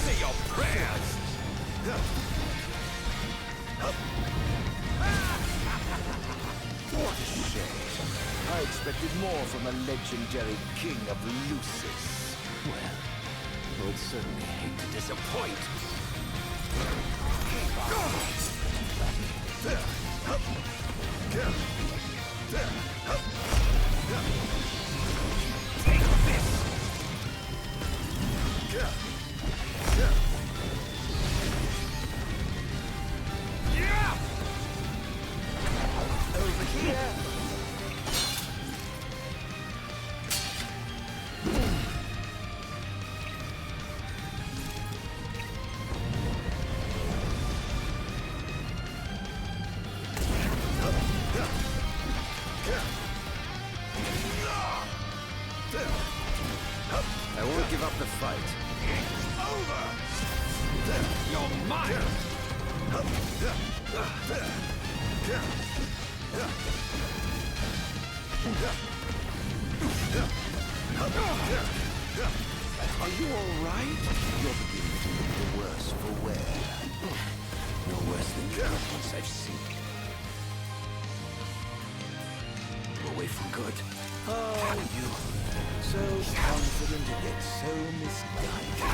Say your prayers! What a shame. I expect expected more from the legendary King of Lucis. Well, I would certainly hate to disappoint. Take this! Over here! I won't give up the fight. It's over! You're mine! Are you all right? You're beginning to look the worse for wear. No worse than the ones I've seen. Away for good. Oh, you. So confident yet so misguided.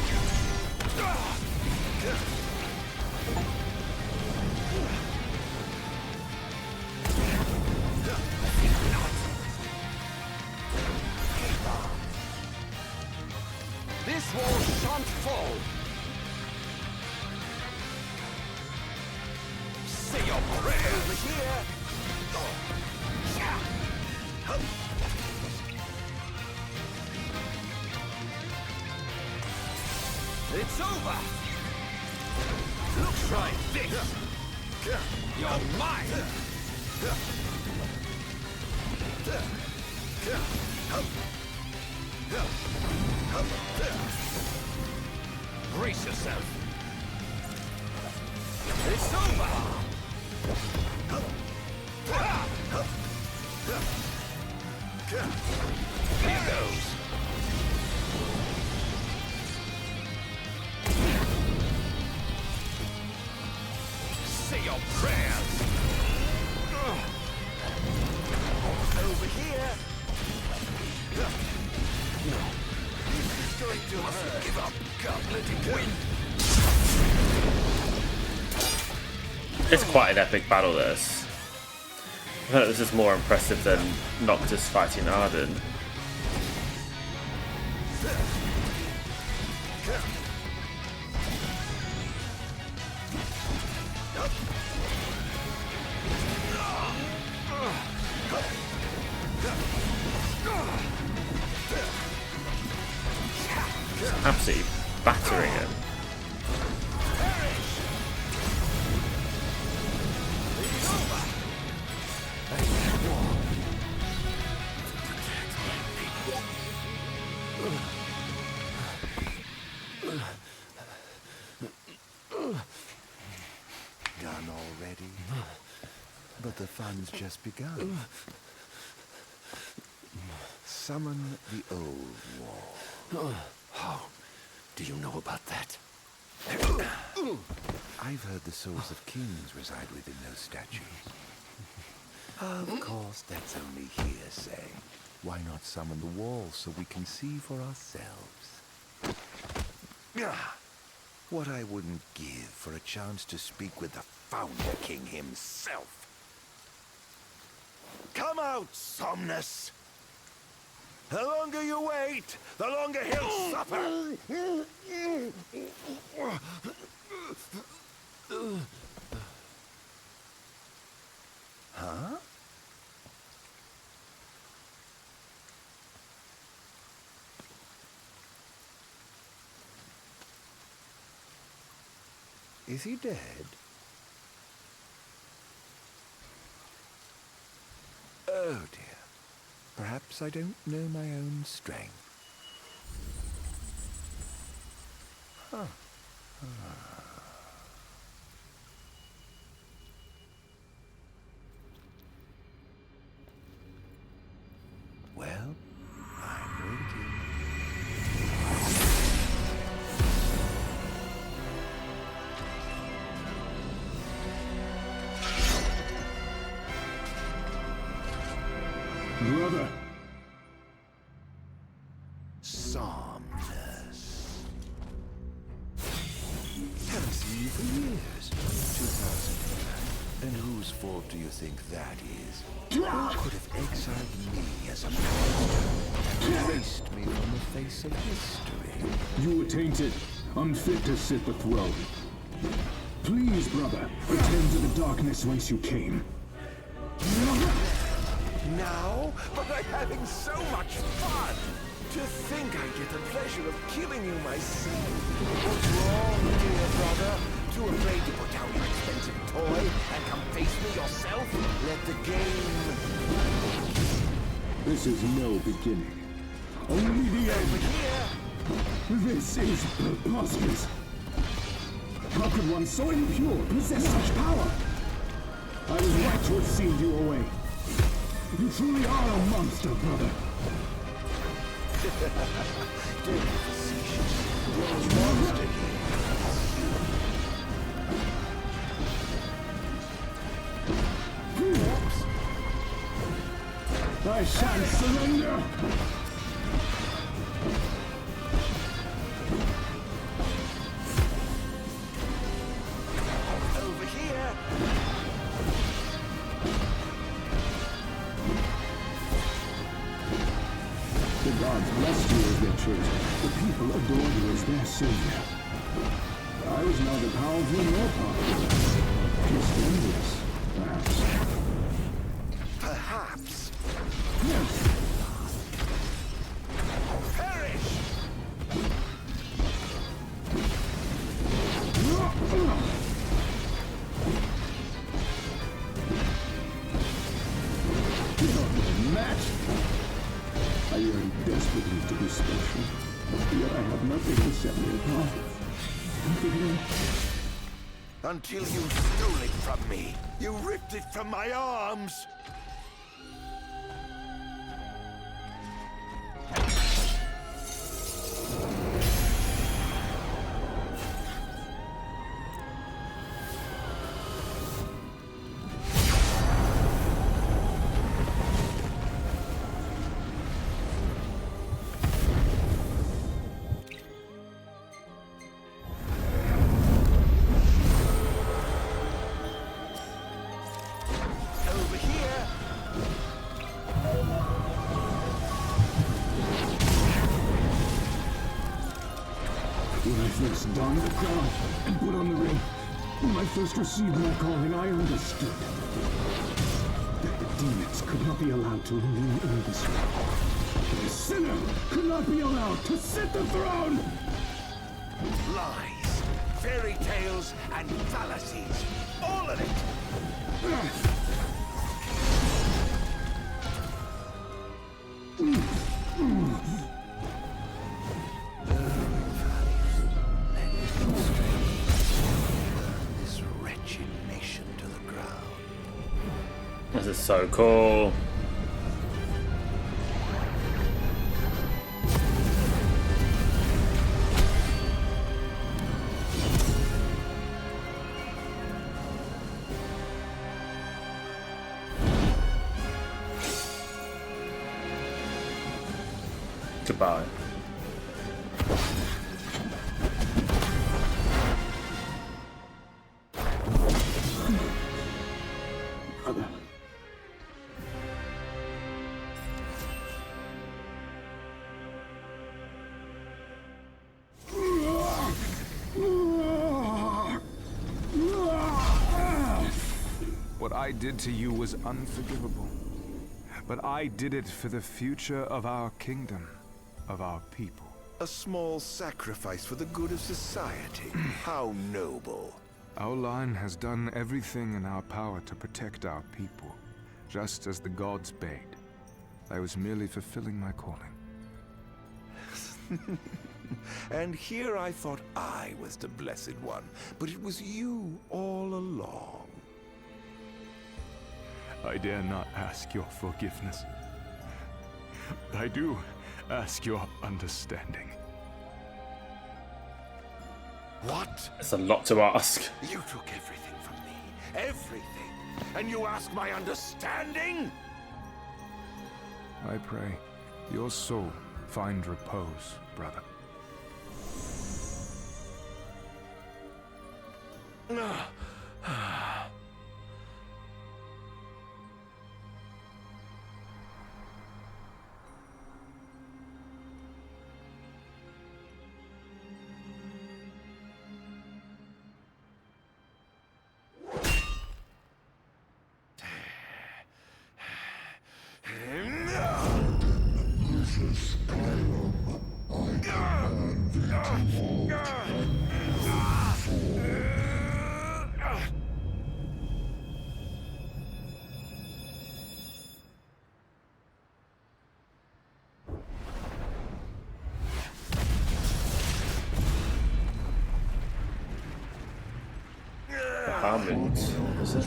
This wall shan't fall! Say your prayer! Over here! It's over! Try this! You're mine! Brace yourself! It's over! Here goes! Say your prayers! Over here! No. This is going to hurt. Give up! Can't let him win! It's quite an epic battle, this. I feel like this is more impressive than Noctis fighting Ardyn. Absolutely battering him. Done already? But the fun's just begun. Summon the old wall. How do you know about that? I've heard the souls of kings reside within those statues. Of course, that's only hearsay. Why not summon the wall so we can see for ourselves? What I wouldn't give for a chance to speak with the Founder King himself. Come out, Somnus! The longer you wait, the longer he'll suffer! Huh? Is he dead? Oh dear. Perhaps I don't know my own strength. Huh. Well, I'm waiting. Brother. Somnus. Haven't seen you for years. 2,000 years. And whose fault do you think that is? Who could have exiled me as a master and erased me from the face of history? You were tainted, unfit to sit the throne. Please, brother, return to the darkness whence you came. Now? But I'm having so much fun! To think I get the pleasure of killing you myself. What's wrong, dear brother? Too afraid to put down your expensive toy and come face me yourself? Let the game... This is no beginning. Only the end. This is preposterous. How could one so impure possess such power? I was right to have sealed you away. You truly are a monster, brother. Don't be facetious. Your monster here. I shan't surrender! Over here! The gods blessed you as their church. The people adored you as their savior. I was neither powerful nor powerful. Just envious, perhaps. Perhaps. Yes. Perish! You're no match. I yearn desperately to be special, yet I have nothing to set me apart. Until you stole it from me. You ripped it from my arms. When I first donned the crown and put on the ring, when I first received my calling, I understood that the demons could not be allowed to remain in this realm. The sinner could not be allowed to sit the throne! Lies, fairy tales, and fallacies. All of it! This wretched nation to the ground. This is so cool. Goodbye. Brother. What I did to you was unforgivable. But I did it for the future of our kingdom, of our people. A small sacrifice for the good of society. How noble. Our line has done everything in our power to protect our people, just as the gods bade. I was merely fulfilling my calling. And here I thought I was the blessed one, but it was you all along. I dare not ask your forgiveness. I do ask your understanding. What? It's a lot to ask. You took everything from me. Everything. And you ask my understanding? I pray your soul find repose, brother. Is it?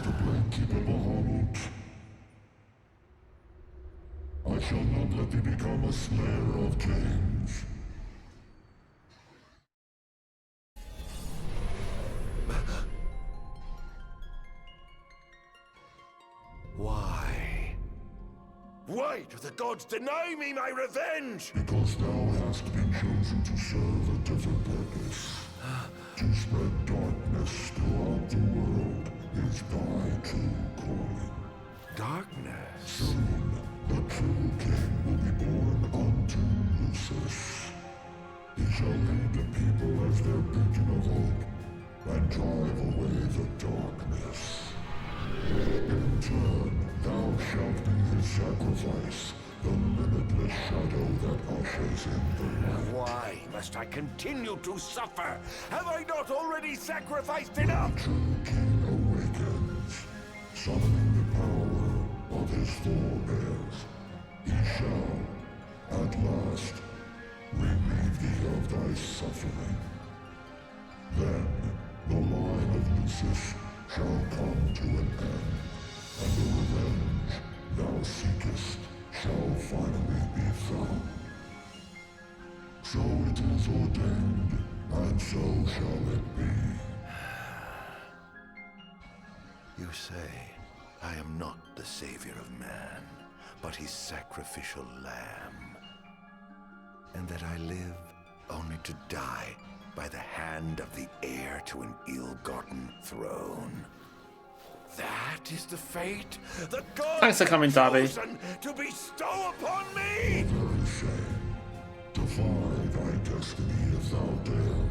I shall not let thee become a slayer of kings. Why? Why do the gods deny me my revenge? Because thou hast been chosen to serve a different purpose. To spread darkness throughout the world is thy true calling. Darkness? Soon, the true king will be born unto Lucis. He shall lead the people as their beacon of hope, and drive away the darkness. In turn, thou shalt be his sacrifice, the limitless shadow that ushers in the light. Why must I continue to suffer? Have I not already sacrificed enough? The true king awakens, summoning the power of his forebears. He shall, at last, relieve thee of thy suffering. Then, the line of Lucis shall come to an end, and the revenge thou seekest shall finally be found. So it is ordained, and so shall it be. You say I am not the savior of man, but his sacrificial lamb, and that I live only to die by the hand of the heir to an ill-gotten throne. That is the fate the gods Thanks for coming, Darby. to bestow upon me! Very shame. Defy thy destiny if thou dare,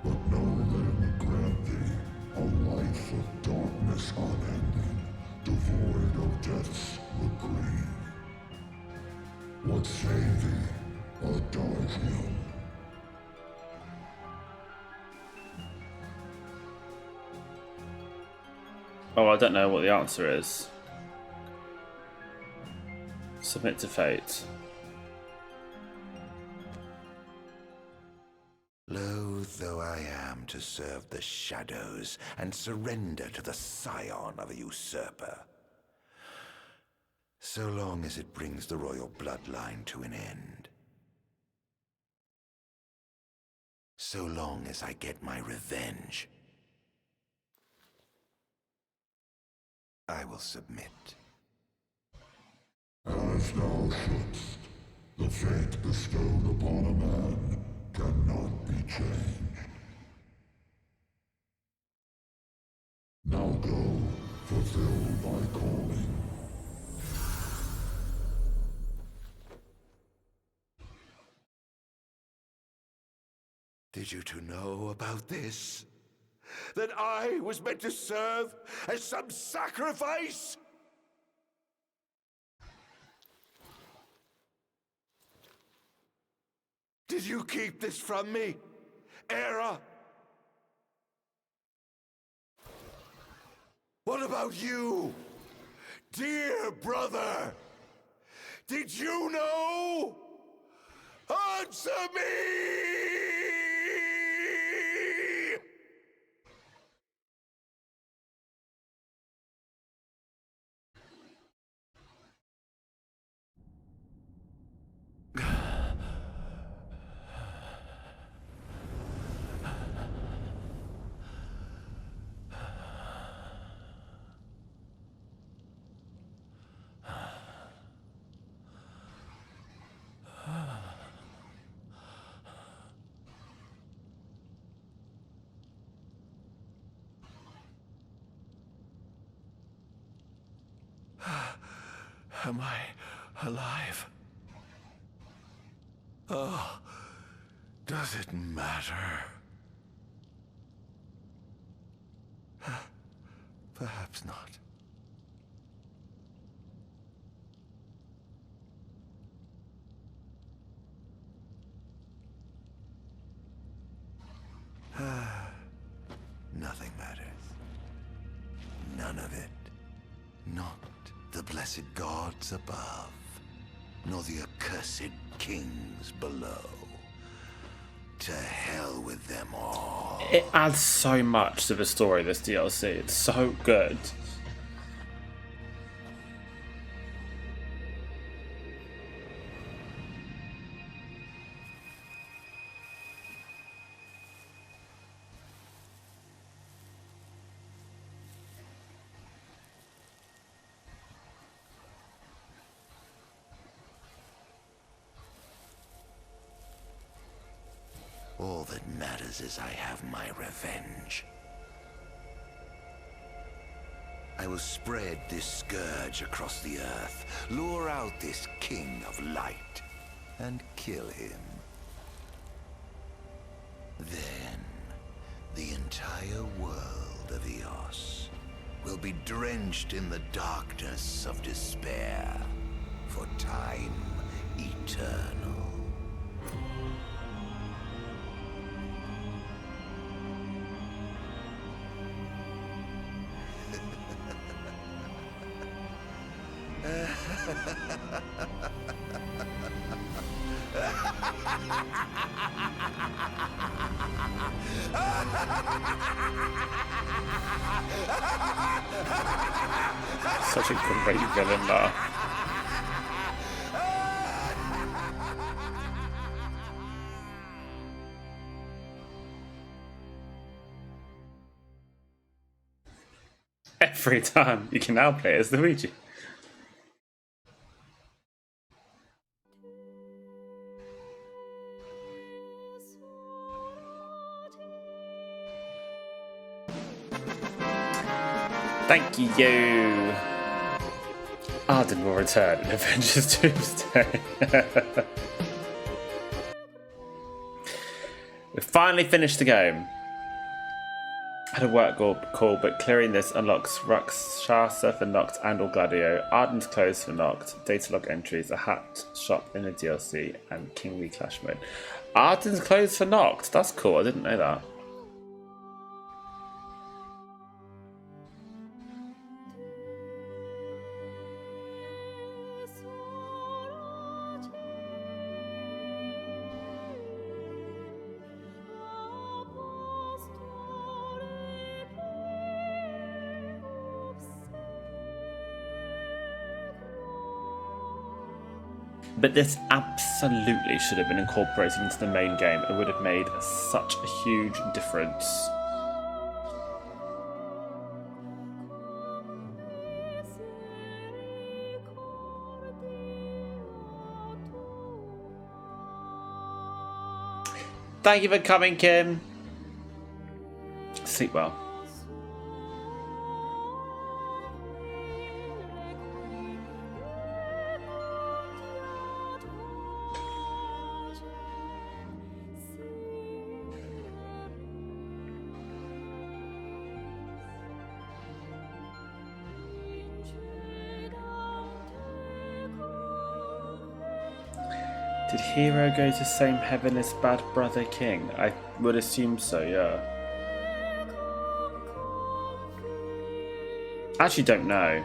but know that it will grant thee a life of darkness unending, devoid of death's reprieve. What say thee, Ardyn? Oh, I don't know what the answer is. Submit to fate. Loath though I am to serve the shadows and surrender to the scion of a usurper, so long as it brings the royal bloodline to an end. So long as I get my revenge, I will submit. As thou shouldst, the fate bestowed upon a man cannot be changed. Now go, fulfill thy calling. Did you two know about this? That I was meant to serve as some sacrifice? Did you keep this from me, Era? What about you, dear brother? Did you know? Answer me! Am I alive? Oh, does it matter? Perhaps not. Nothing matters. None of it. Not the blessed gods above, nor the accursed kings below. To hell with them all. It adds so much to the story, this DLC. It's so good. All that matters is I have my revenge. I will spread this scourge across the earth, lure out this king of light, and kill him. Then, the entire world of Eos will be drenched in the darkness of despair for time eternal. Such a great villain laugh. Every time you can now play as Luigi. Thank you. Ardyn will return in Avengers Doomsday. We finally finished the game. Had a work call, but clearing this unlocks Rakshasa for Noct and or Gladio, Ardyn's clothes for Noct, data log entries, a hat shop in the DLC, and Kingly Clash mode. Ardyn's clothes for Noct. That's cool. I didn't know that. But this absolutely should have been incorporated into the main game. It would have made such a huge difference. Thank you for coming, Kim. Sleep well. Did Hero go to same heaven as Bad Brother King? I would assume so, yeah. Actually don't know.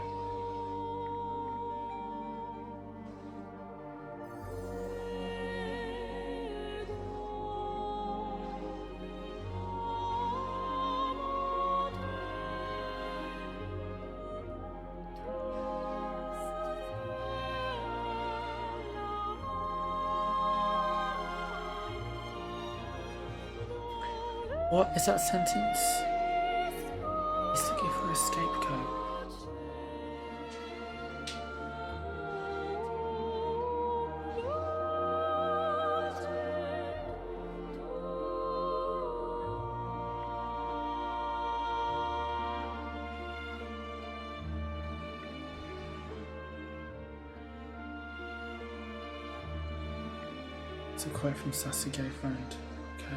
What is that sentence? He's looking for a scapegoat. It's a quote from Sassy Gay Friend. Okay,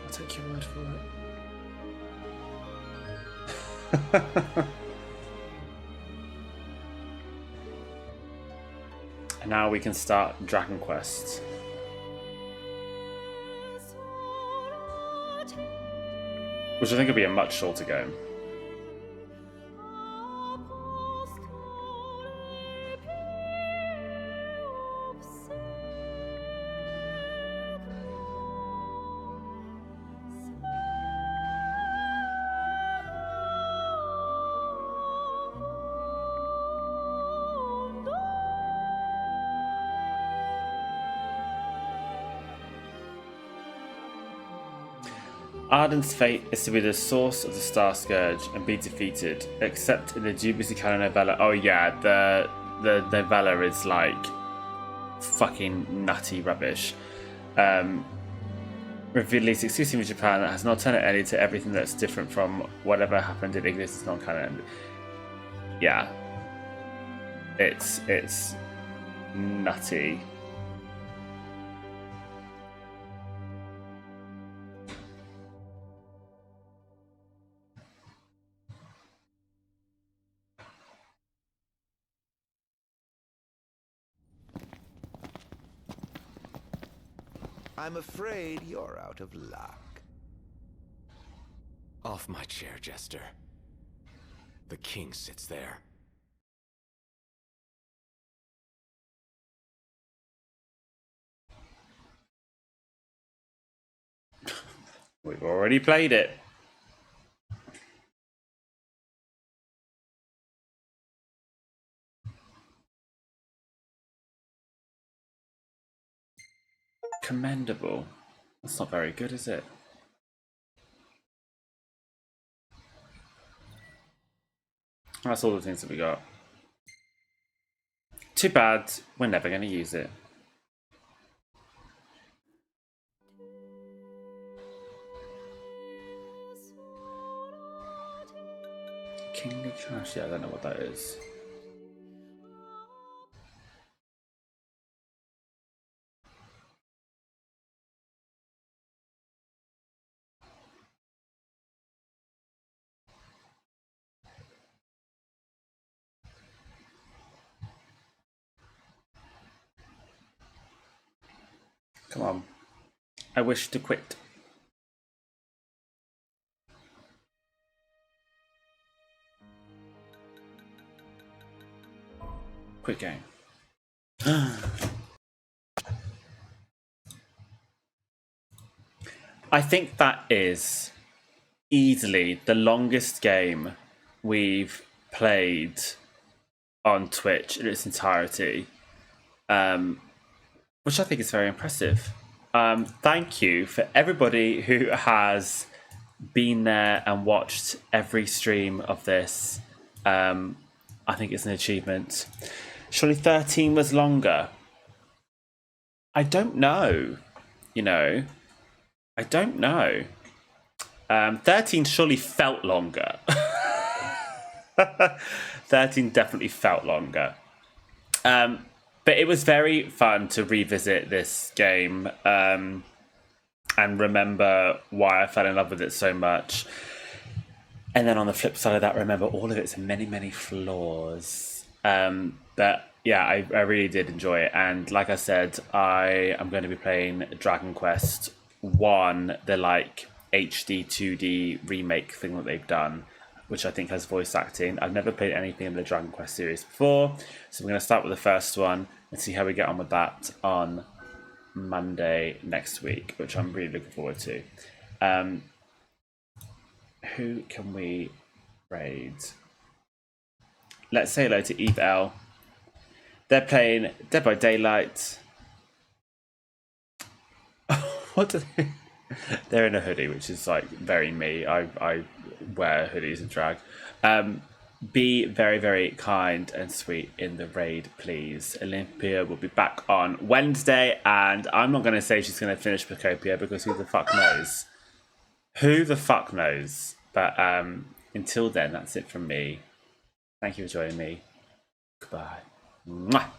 I'll take your word for it. And now we can start Dragon Quest. Which I think would be a much shorter game. Ardyn's fate is to be the source of the Star Scourge and be defeated, except in the dubiously canon novella. Oh yeah, the novella is like fucking nutty rubbish. Released exclusively in Japan, that has an alternate ending to everything that's different from whatever happened in English is non-canon. Yeah, it's nutty. I'm afraid you're out of luck. Off my chair, Jester. The king sits there. We've already played it. Commendable. That's not very good, is it? That's all the things that we got. Too bad, we're never going to use it. Kingly Trash? Yeah, I don't know what that is. Come on. I wish to quit. Quit game. I think that is easily the longest game we've played on Twitch in its entirety. Which I think is very impressive. Thank you for everybody who has been there and watched every stream of this. I think it's an achievement. Surely 13 was longer. I don't know. You know, I don't know. 13 surely felt longer. 13 definitely felt longer. But it was very fun to revisit this game and remember why I fell in love with it so much. And then on the flip side of that, remember all of its many, many flaws. But yeah, I really did enjoy it. And like I said, I am going to be playing Dragon Quest 1, the like HD 2D remake thing that they've done, which I think has voice acting. I've never played anything in the Dragon Quest series before, so we're going to start with the first one and see how we get on with that on Monday next week, which I'm really looking forward to. Who can we raid? Let's say hello to Eve L. They're playing Dead by Daylight. What do they... They're in a hoodie, which is like very me. I wear hoodies and drag. Be very, very kind and sweet in the raid, please. Olympia will be back on Wednesday, and I'm not going to say she's going to finish Pacopia because who the fuck knows? Who the fuck knows? But until then, that's it from me. Thank you for joining me. Goodbye. Mwah.